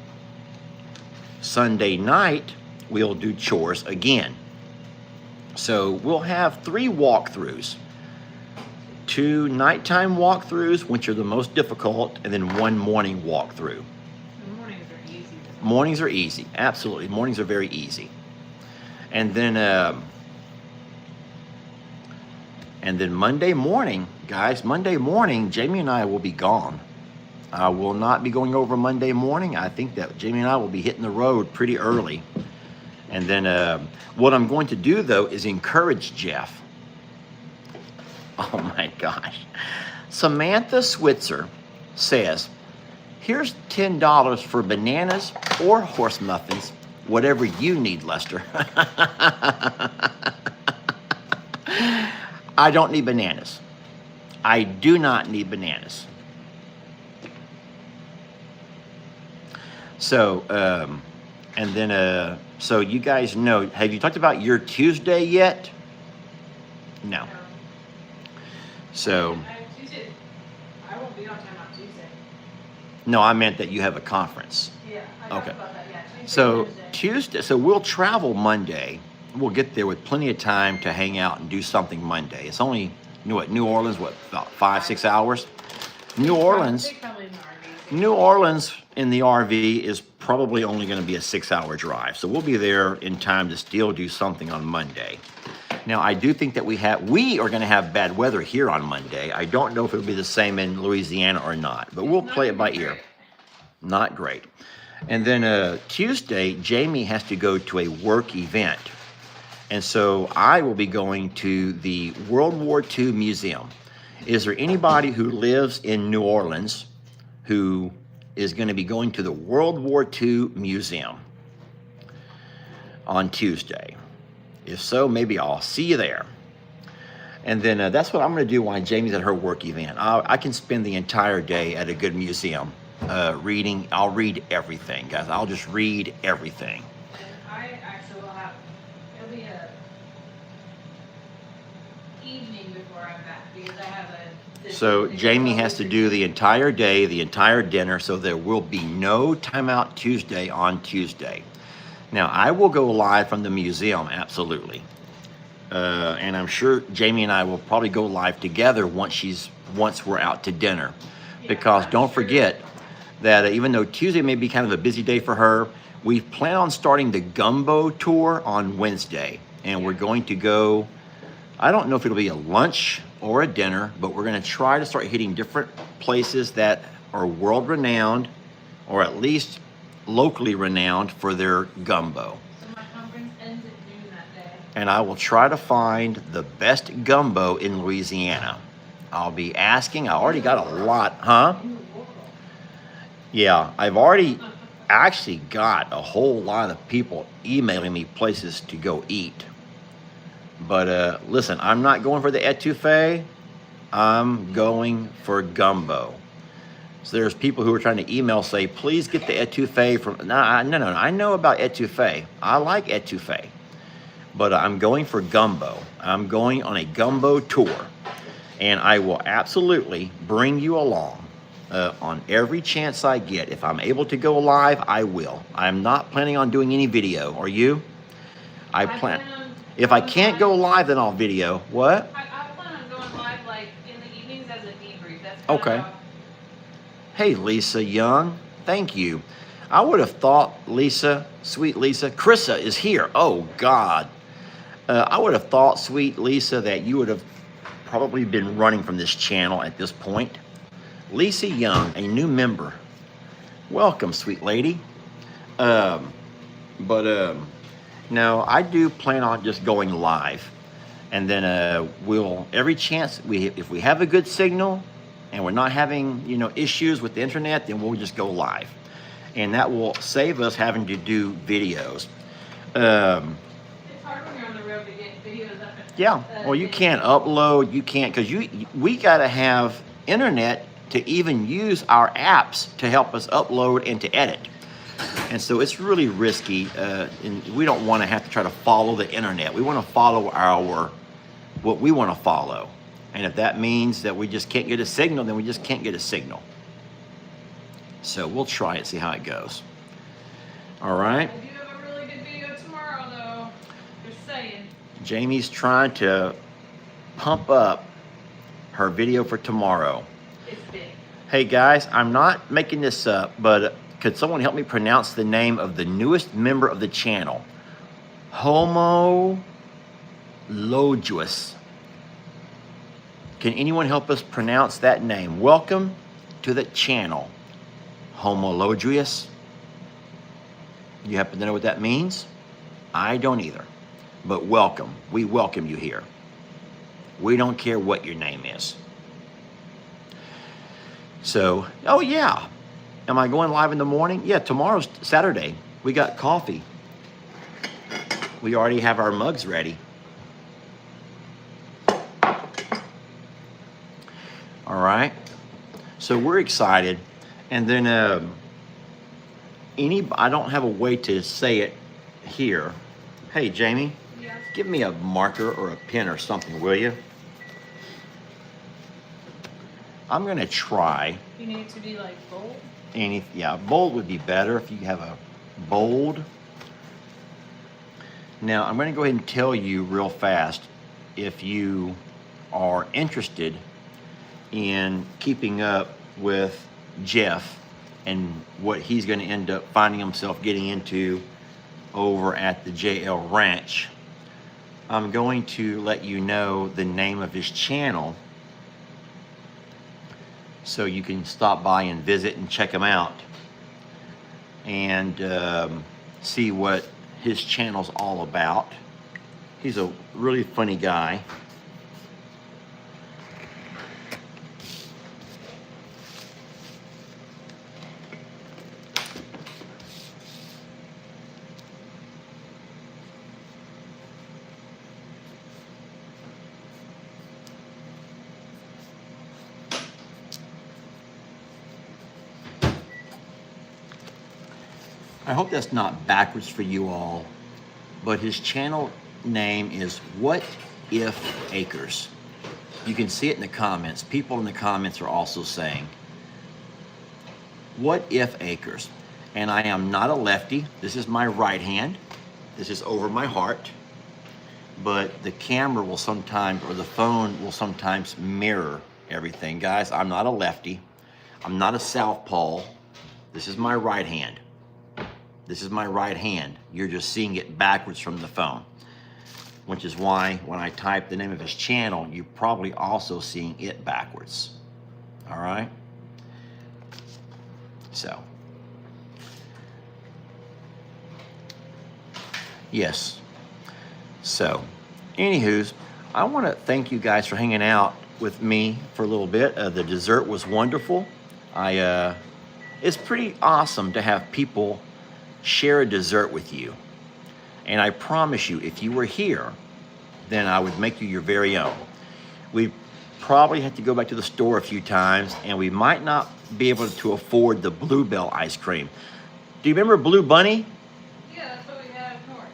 Sunday night, we'll do chores again. So we'll have 3 walkthroughs. 2 nighttime walkthroughs, which are the most difficult, and then 1 morning walkthrough. The mornings are easy. Mornings are easy, absolutely. Mornings are very easy. And then Monday morning, guys, Monday morning, Jamie and I will be gone. I will not be going over Monday morning. I think that Jamie and I will be hitting the road pretty early. And then what I'm going to do, though, is encourage Jeff. Oh, my gosh. Samantha Switzer says, here's $10 for bananas or horse muffins, whatever you need, Lester. I don't need bananas. I do not need bananas. So, and then, so you guys know, have you talked about your Tuesday yet? No. So. Tuesday. I won't be on time on Tuesday. No, I meant that you have a conference. Yeah, I talked Okay. about that, yeah. Tuesday, So Thursday. Tuesday, so we'll travel Monday. We'll get there with plenty of time to hang out and do something Monday. It's only, New Orleans, about 5-6 hours? New Orleans. Probably in the RV. New Orleans in the RV is probably only going to be a 6-hour drive. So we'll be there in time to still do something on Monday. Now, I do think that we are going to have bad weather here on Monday. I don't know if it'll be the same in Louisiana or not, but we'll play it by ear. Not great. And then Tuesday, Jamie has to go to a work event. And so I will be going to the World War II Museum. Is there anybody who lives in New Orleans who is going to be going to the World War II Museum on Tuesday? If so, maybe I'll see you there. And then that's what I'm going to do while Jamie's at her work event. I can spend the entire day at a good museum reading. I'll read everything, guys. I'll just read everything. And I actually will have, it'll be a evening before I'm back because I have a. So Jamie has to do the entire day, the entire dinner, so there will be no Timeout Tuesday on Tuesday. Now, I will go live from the museum, absolutely. And I'm sure Jamie and I will probably go live together once we're out to dinner. Because don't forget that even though Tuesday may be kind of a busy day for her, we plan on starting the Gumbo tour on Wednesday. And we're going to go, I don't know if it'll be a lunch or a dinner, but we're going to try to start hitting different places that are world renowned, or at least locally renowned for their gumbo. So my conference ends at noon that day. And I will try to find the best gumbo in Louisiana. I'll be asking. I already got a lot, huh? Yeah, I've already actually got a whole lot of people emailing me places to go eat. But listen, I'm not going for the etouffee. I'm going for gumbo. So there's people who are trying to email say, please get the etouffee from. No. I know about etouffee. I like etouffee. But I'm going for gumbo. I'm going on a gumbo tour. And I will absolutely bring you along on every chance I get. If I'm able to go live, I will. I'm not planning on doing any video. Are you? I plan. If I can't go live, then I'll video. What? I plan on going live like in the evenings as a debrief. That's Okay. Hey, Lisa Young. Thank you. I would have thought, Lisa, sweet Lisa, Cararissa is here. Oh, God. I would have thought, sweet Lisa, that you would have probably been running from this channel at this point. Lisa Young, a new member. Welcome, sweet lady. No, I do plan on just going live. And then we'll, every chance, if we have a good signal and we're not having, issues with the internet, then we'll just go live. And that will save us having to do videos. It's hard when you're on the road to get videos up. Yeah, well, you can't upload, you can't, because we got to have internet to even use our apps to help us upload and to edit. And so it's really risky, and we don't want to have to try to follow the internet. We want to follow what we want to follow. And if that means that we just can't get a signal, then we just can't get a signal. So we'll try it, see how it goes. All right? I do have a really good video tomorrow, though. Just saying. Jamie's trying to pump up her video for tomorrow. It's big. Hey guys, I'm not making this up, but could someone help me pronounce the name of the newest member of the channel? Homologous. Can anyone help us pronounce that name? Welcome to the channel. Homologous. You happen to know what that means? I don't either. But welcome. We welcome you here. We don't care what your name is. So, oh yeah. Am I going live in the morning? Yeah, tomorrow's Saturday. We got coffee. We already have our mugs ready. All right. So we're excited. And then I don't have a way to say it here. Hey, Jamie. Yes. Give me a marker or a pen or something, will you? I'm going to try. You need to be like bold. Yeah, bold would be better if you have a bold. Now, I'm going to go ahead and tell you real fast, if you are interested in keeping up with Jeff and what he's going to end up finding himself getting into over at the JL Ranch, I'm going to let you know the name of his channel so you can stop by and visit and check him out and see what his channel's all about. He's a really funny guy. I hope that's not backwards for you all, but his channel name is What If Acres. You can see it in the comments. People in the comments are also saying, What If Acres? And I am not a lefty. This is my right hand. This is over my heart. But the camera will sometimes, or the phone will sometimes mirror everything. Guys, I'm not a lefty. I'm not a southpaw. This is my right hand. This is my right hand. You're just seeing it backwards from the phone, which is why when I type the name of his channel, you're probably also seeing it backwards. All right? So, yes. So, anywho's, I want to thank you guys for hanging out with me for a little bit. The dessert was wonderful. It's pretty awesome to have people share a dessert with you. And I promise you, if you were here, then I would make you your very own. We probably had to go back to the store a few times, and we might not be able to afford the Bluebell ice cream. Do you remember Blue Bunny? Yeah, that's what we had up north.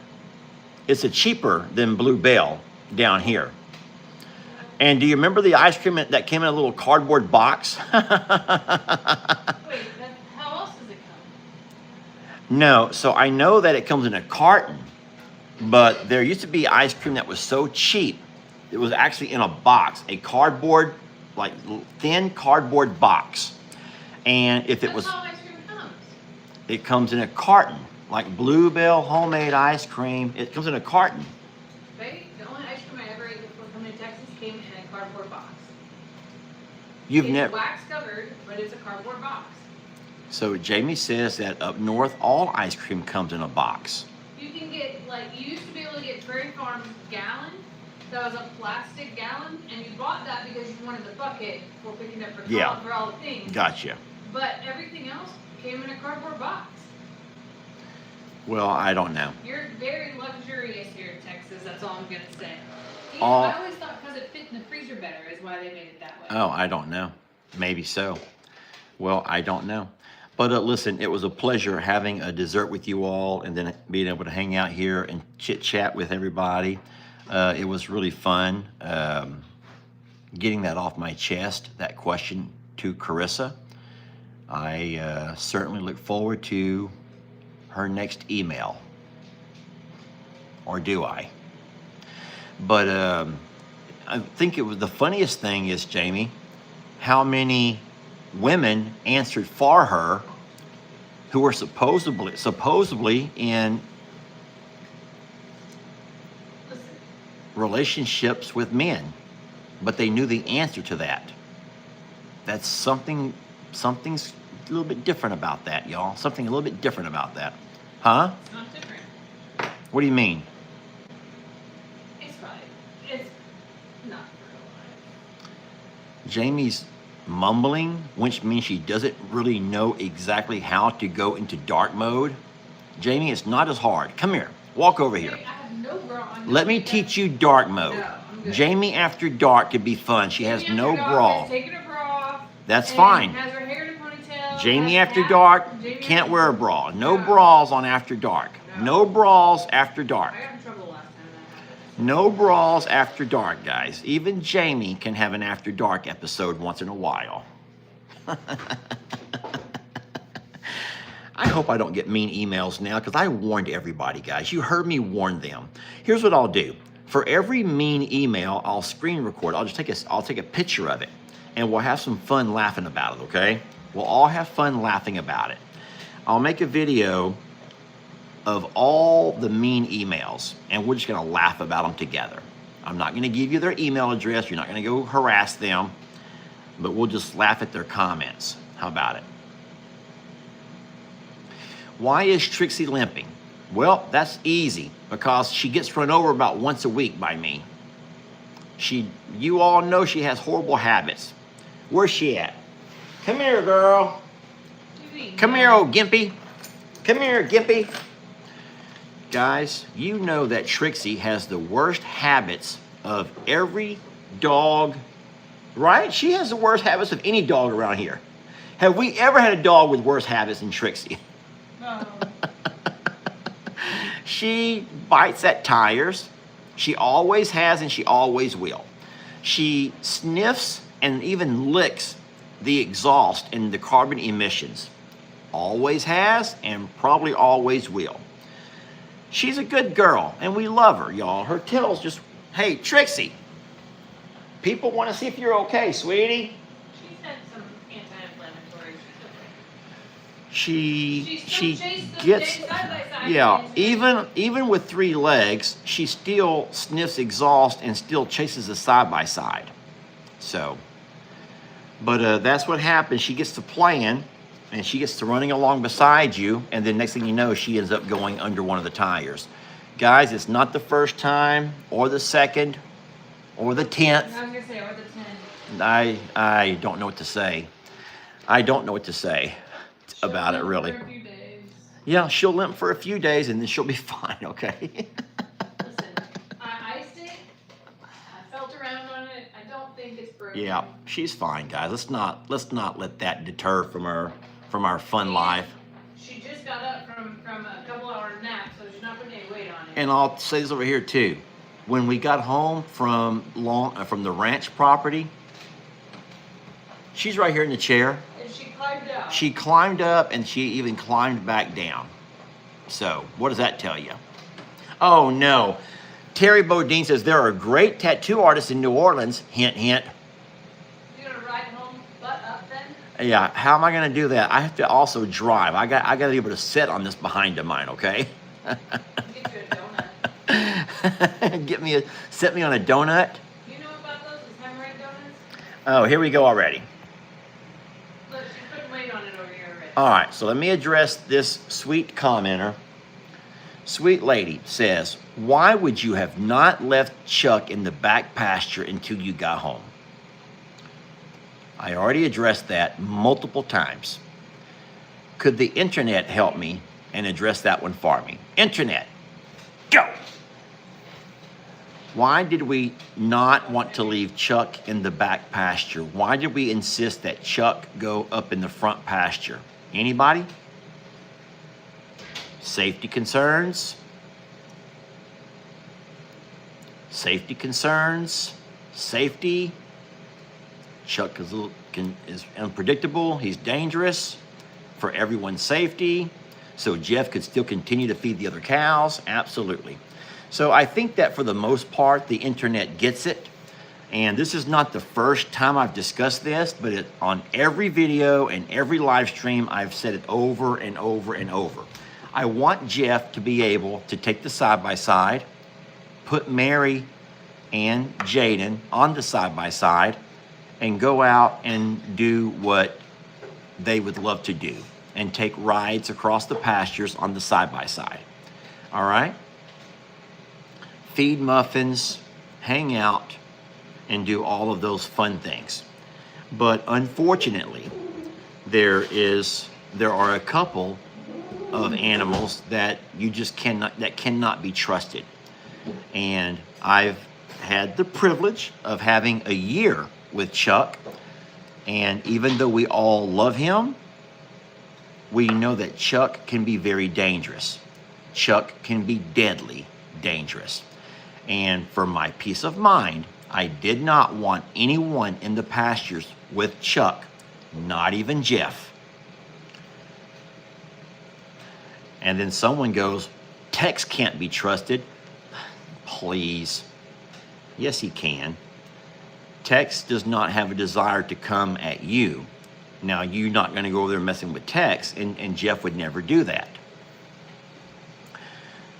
It's a cheaper than Bluebell down here. And do you remember the ice cream that came in a little cardboard box? Wait, how else does it come? No, so I know that it comes in a carton, but there used to be ice cream that was so cheap, it was actually in a box, a cardboard, like thin cardboard box. And if it That's was, how ice cream comes. it comes in a carton, like Bluebell homemade ice cream, it comes in a carton. Baby, the only ice cream I ever ate before coming to Texas came in a cardboard box. You've It's never, wax covered, but it's a cardboard box. so Jamie says that up north, all ice cream comes in a box. You can get, like, you used to be able to get Prairie Farms gallon. That was a plastic gallon, and you bought that because you wanted the bucket for picking up for, Yeah. for all the things. Gotcha. But everything else came in a cardboard box. Well, I don't know. You're very luxurious here in Texas, that's all I'm gonna say. Yeah, All- I always thought because it fit in the freezer better is why they made it that way. Oh, I don't know. Maybe so. Well, I don't know. But listen, it was a pleasure having a dessert with you all and then being able to hang out here and chit-chat with everybody. It was really fun getting that off my chest, that question to Cararissa. I certainly look forward to her next email. Or do I? But I think it was the funniest thing is, Jamie, how many women answered for her who were supposedly in Listen, relationships with men, but they knew the answer to that. That's something's a little bit different about that, y'all. Something a little bit different about that. Huh? it's not different. What do you mean? It's fine. It's not real life. Jamie's mumbling, which means she doesn't really know exactly how to go into dark mode. Jamie, it's not as hard. Come here. Walk over here. Hey, I have no bra on. Let me teach you dark mode. No, I'm good. Jamie after dark could be fun. She has Jamie no after dark bra. has taken her bra off. That's and fine. Has her hair in a ponytail. Jamie has after hat. dark Jamie can't after- wear a bra. No No. bras on after dark. No. No bras after dark. I got in trouble last time that happened. No bras after dark, guys. Even Jamie can have an after dark episode once in a while. I hope I don't get mean emails now because I warned everybody, guys. You heard me warn them. Here's what I'll do. For every mean email, I'll screen record. I'll take a picture of it, and we'll have some fun laughing about it, okay? We'll all have fun laughing about it. I'll make a video of all the mean emails, and we're just gonna laugh about them together. I'm not gonna give you their email address. You're not gonna go harass them, but we'll just laugh at their comments. How about it? Why is Trixie limping? Well, that's easy, because she gets run over about once a week by me. You all know she has horrible habits. Where's she at? Come here, girl. Come here, old Gimpy. Come here, Gimpy. Guys, you know that Trixie has the worst habits of every dog, right? She has the worst habits of any dog around here. Have we ever had a dog with worse habits than Trixie? No. She bites at tires. She always has and she always will. She sniffs and even licks the exhaust and the carbon emissions. Always has and probably always will. She's a good girl and we love her, y'all. Her tail's just, hey, Trixie, people want to see if you're okay, sweetie. She's had some anti-inflammatory. She gets gets, side by side yeah, even with 3 legs, she still sniffs exhaust and still chases a side by side. So, but that's what happens. She gets to playing and she gets to running along beside you, and then next thing you know, she ends up going under one of the tires. Guys, it's not the first time or the second or the 10th. I was gonna say, or the 10. I don't know what to say. I don't know what to say about it, really. For a few days. Yeah, she'll limp for a few days and then she'll be fine, okay? Listen, I iced it. I felt around on it. I don't think it's broken. Yeah, she's fine, guys. Let's not let that deter from our fun life. She just got up from a couple-hour nap, so she's not putting any weight on it. And I'll say this over here too. When we got home from the ranch property, she's right here in the chair. And she climbed up. She climbed up and she even climbed back down. So, what does that tell you? Oh no. Terry Bodine says there are great tattoo artists in New Orleans. Hint, hint. You gonna ride home butt up then? Yeah, how am I gonna do that? I have to also drive. I got to be able to sit on this behind of mine, okay? Get you a donut. Set me on a donut. You know about those itinerary donuts? Oh, here we go already. Look, she's putting weight on it over here already. All right, so let me address this sweet commenter. Sweet lady says, why would you have not left Chuck in the back pasture until you got home? I already addressed that multiple times. Could the internet help me and address that one for me? Internet, go! Why did we not want to leave Chuck in the back pasture? Why did we insist that Chuck go up in the front pasture? Anybody? Safety concerns? Safety concerns? Safety? Chuck is unpredictable. He's dangerous for everyone's safety. So Jeff could still continue to feed the other cows? Absolutely. So I think that for the most part, the internet gets it. And this is not the first time I've discussed this, but on every video and every live stream, I've said it over and over and over. I want Jeff to be able to take the side-by-side, put Mary and Jaden on the side-by-side, and go out and do what they would love to do, and take rides across the pastures on the side-by-side. All right? Feed muffins, hang out, and do all of those fun things. But unfortunately, there are a couple of animals that you just cannot be trusted. And I've had the privilege of having a year with Chuck, and even though we all love him, we know that Chuck can be very dangerous. Chuck can be deadly dangerous. And for my peace of mind, I did not want anyone in the pastures with Chuck, not even Jeff. And then someone goes, Tex can't be trusted. Please. Yes, he can. Tex does not have a desire to come at you. Now, you're not going to go over there messing with Tex, and Jeff would never do that.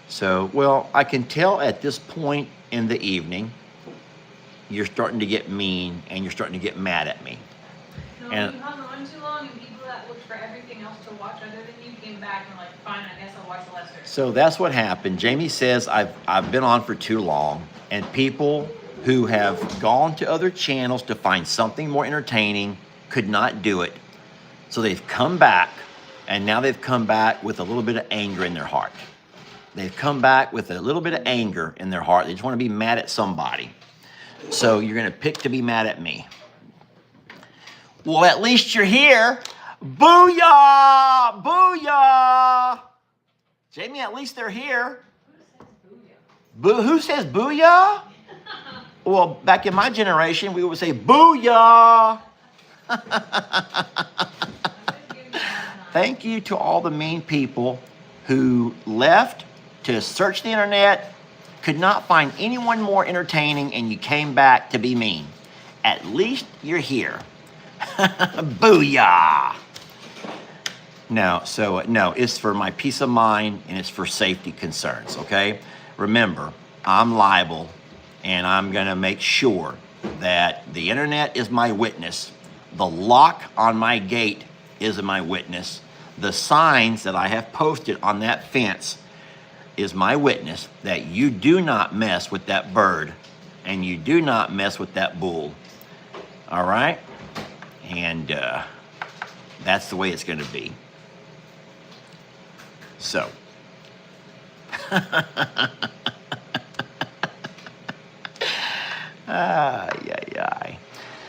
So, well, I can tell at this point in the evening, you're starting to get mean and you're starting to get mad at me. No, And you hung on too long, and people that looked for everything else to watch other than you came back and like, fine, I guess I'll watch Lester. so that's what happened. Jamie says I've been on for too long, and people who have gone to other channels to find something more entertaining could not do it. So they've come back, and now they've come back with a little bit of anger in their heart. They've come back with a little bit of anger in their heart. They just want to be mad at somebody. So you're going to pick to be mad at me. Well, at least you're here. Booyah! Booyah! Jamie, at least they're here. Who says booyah? Well, back in my generation, we would say booyah. Thank you to all the mean people who left to search the internet, could not find anyone more entertaining, and you came back to be mean. At least you're here. Booyah! No, it's for my peace of mind and it's for safety concerns, okay? Remember, I'm liable and I'm gonna make sure that the internet is my witness. The lock on my gate is my witness. The signs that I have posted on that fence is my witness that you do not mess with that bird and you do not mess with that bull. All right? And that's the way it's going to be. So.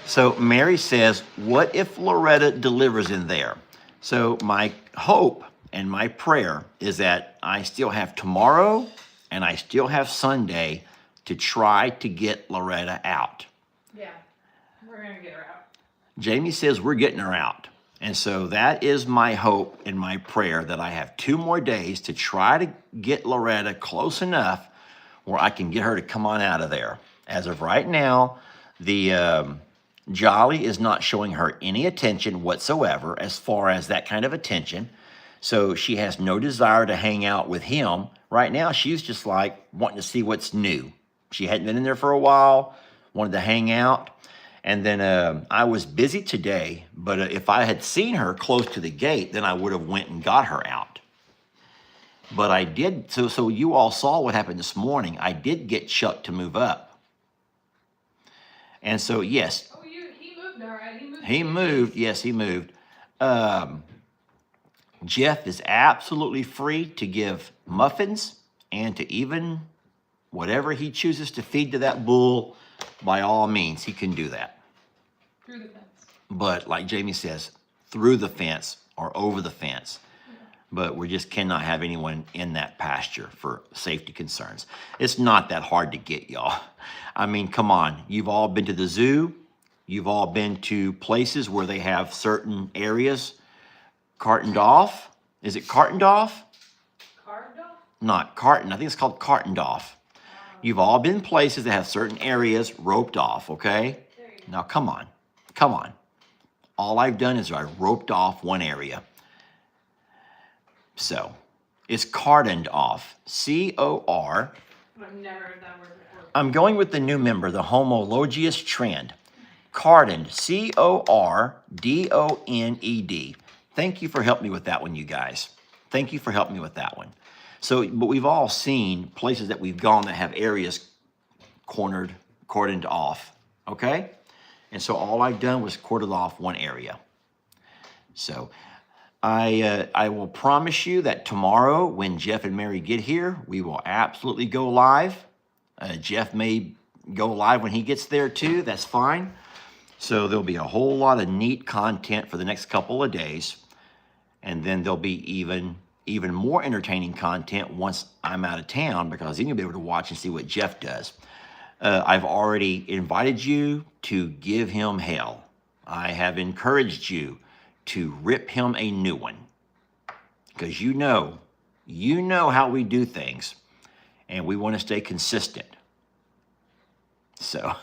So Mary says, what if Loretta delivers in there? So my hope and my prayer is that I still have tomorrow and I still have Sunday to try to get Loretta out. Yeah, we're going to get her out. Jamie says we're getting her out. And so that is my hope and my prayer, that I have 2 more days to try to get Loretta close enough where I can get her to come on out of there. As of right now, the Jolly is not showing her any attention whatsoever as far as that kind of attention. So she has no desire to hang out with him. Right now, she's just like wanting to see what's new. She hadn't been in there for a while, wanted to hang out. And then I was busy today, but if I had seen her close to the gate, then I would have went and got her out. But I did, so you all saw what happened this morning. I did get Chuck to move up. And so, yes. Oh, he moved, all right. He moved, yes, he moved. Jeff is absolutely free to give muffins and to even whatever he chooses to feed to that bull. By all means, he can do that. Through the fence. But like Jamie says, through the fence or over the fence. Yeah. But we just cannot have anyone in that pasture for safety concerns. It's not that hard to get, y'all. I mean, come on. You've all been to the zoo. You've all been to places where they have certain areas cartoned off. Is it cartoned off? Carved off? Not carton. I think it's called cartoned off. You've all been places that have certain areas roped off, okay? Now, come on. Come on. All I've done is I roped off one area. So, it's cartoned off. C-O-R. I've never heard that word before. I'm going with the new member, the homologious trend. Cartoned. C-O-R-D-O-N-E-D. Thank you for helping me with that one, you guys. Thank you for helping me with that one. So, but we've all seen places that we've gone that have areas cordoned off, okay? And so all I've done was cordoned off one area. So I will promise you that tomorrow when Jeff and Mary get here, we will absolutely go live. Jeff may go live when he gets there too, that's fine. So there'll be a whole lot of neat content for the next couple of days. And then there'll be even more entertaining content once I'm out of town, because then you'll be able to watch and see what Jeff does. I've already invited you to give him hell. I have encouraged you to rip him a new one, because you know how we do things, and we want to stay consistent. So,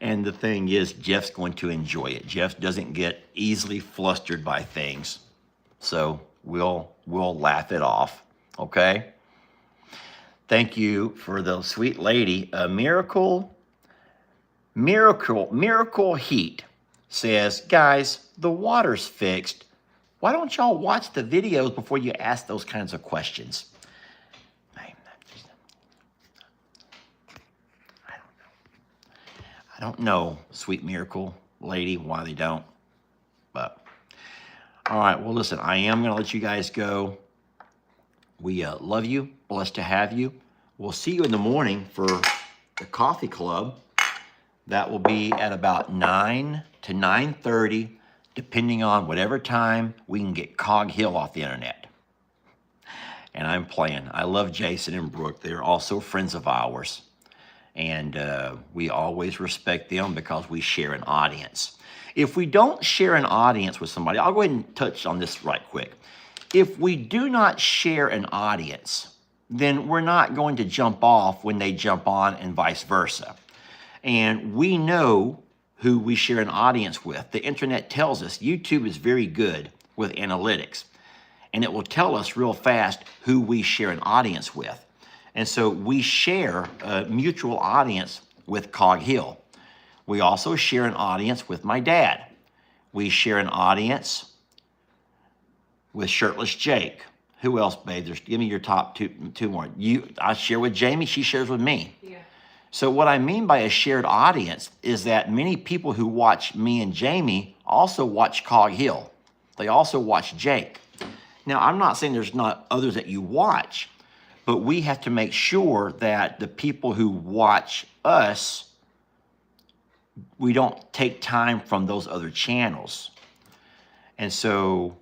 and the thing is, Jeff's going to enjoy it. Jeff doesn't get easily flustered by things, so we'll laugh it off, okay? Thank you for the sweet lady. Miracle Heat says, guys, the water's fixed. Why don't y'all watch the videos before you ask those kinds of questions? I don't know, sweet miracle lady, why they don't. But, all right, well, listen, I am going to let you guys go. We love you, blessed to have you. We'll see you in the morning for the coffee club. That will be at about 9 to 9:30, depending on whatever time we can get Cog Hill off the internet. and I'm playing. I love Jason and Brooke. They're also friends of ours. And we always respect them because we share an audience. If we don't share an audience with somebody, I'll go ahead and touch on this right quick. If we do not share an audience, then we're not going to jump off when they jump on and vice versa. And we know who we share an audience with. The internet tells us YouTube is very good with analytics, and it will tell us real fast who we share an audience with. And so we share a mutual audience with Cog Hill. We also share an audience with my dad. We share an audience with Shirtless Jake. Who else, babe? Give me your top two more. I share with Jamie, she shares with me. Yeah. So what I mean by a shared audience is that many people who watch me and Jamie also watch Cog Hill. They also watch Jake. Now, I'm not saying there's not others that you watch, but we have to make sure that the people who watch us, we don't take time from those other channels. And so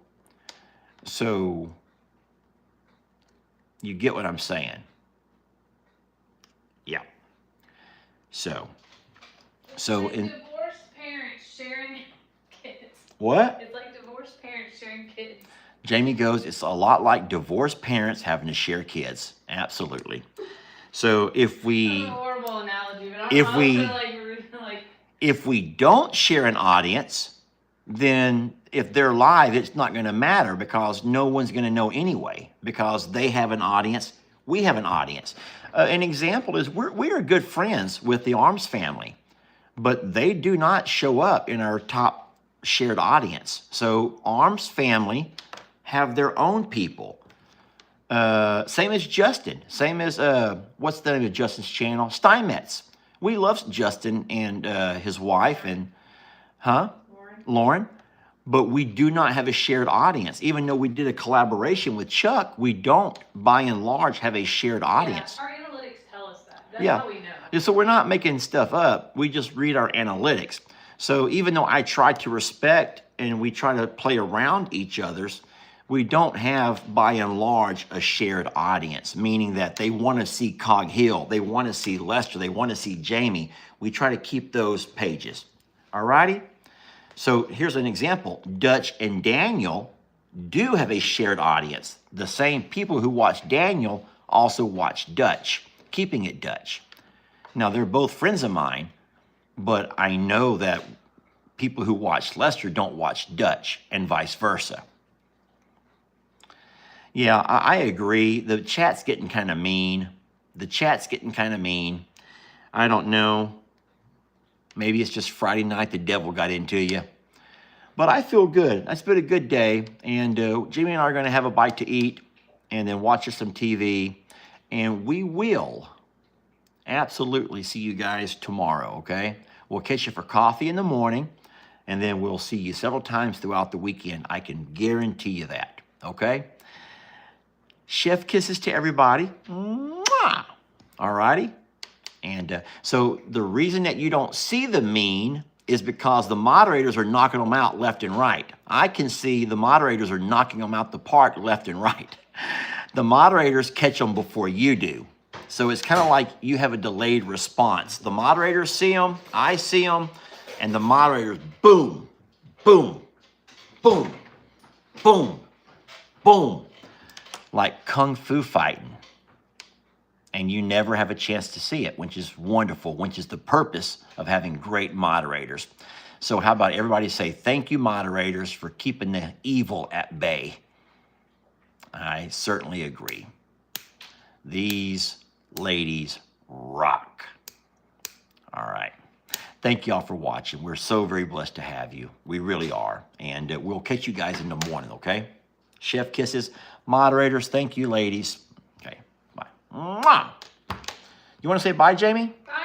you get what I'm saying? Yeah. So in divorced parents sharing kids. What? It's like divorced parents sharing kids. Jamie goes, it's a lot like divorced parents having to share kids. Absolutely. So if we... That's a horrible analogy, but if we don't share an audience, then if they're live, it's not going to matter because no one's going to know anyway because they have an audience, we have an audience. An example is we are good friends with the Arms family, but they do not show up in our top shared audience. So Arms family have their own people. Same as Justin. Same as, what's the name of Justin's channel? Steinmetz. We love Justin and his wife and, Lauren. But we do not have a shared audience. Even though we did a collaboration with Chuck, we don't, by and large, have a shared audience. Yeah, our analytics tell us that. That's how we know. Yeah, so we're not making stuff up. We just read our analytics. So even though I try to respect and we try to play around each other's, we don't have, by and large, a shared audience, meaning that they want to see Cog Hill, they want to see Lester, they want to see Jamie. We try to keep those pages. All righty? So here's an example. Dutch and Daniel do have a shared audience. The same people who watch Daniel also watch Dutch, keeping it Dutch. Now, they're both friends of mine, but I know that people who watch Lester don't watch Dutch and vice versa. Yeah, I agree. The chat's getting kind of mean. I don't know. Maybe it's just Friday night, the devil got into you. But I feel good. It's been a good day. And Jamie and I are going to have a bite to eat and then watch some TV. And we will absolutely see you guys tomorrow, okay? We'll catch you for coffee in the morning. And then we'll see you several times throughout the weekend. I can guarantee you that, okay? Chef kisses to everybody. Mwah! All righty? And so the reason that you don't see the mean is because the moderators are knocking them out left and right. I can see the moderators are knocking them out the park left and right. The moderators catch them before you do. So it's kind of like you have a delayed response. The moderators see them, I see them, and the moderators, boom, boom, boom, boom, boom, like kung fu fighting. And you never have a chance to see it, which is wonderful, which is the purpose of having great moderators. So how about everybody say, thank you, moderators, for keeping the evil at bay. I certainly agree. These ladies rock. All right. Thank y'all for watching. We're so very blessed to have you. We really are. And we'll catch you guys in the morning, okay? Chef kisses. Moderators, thank you, ladies. Okay, bye. Mwah! You want to say bye, Jamie? Bye.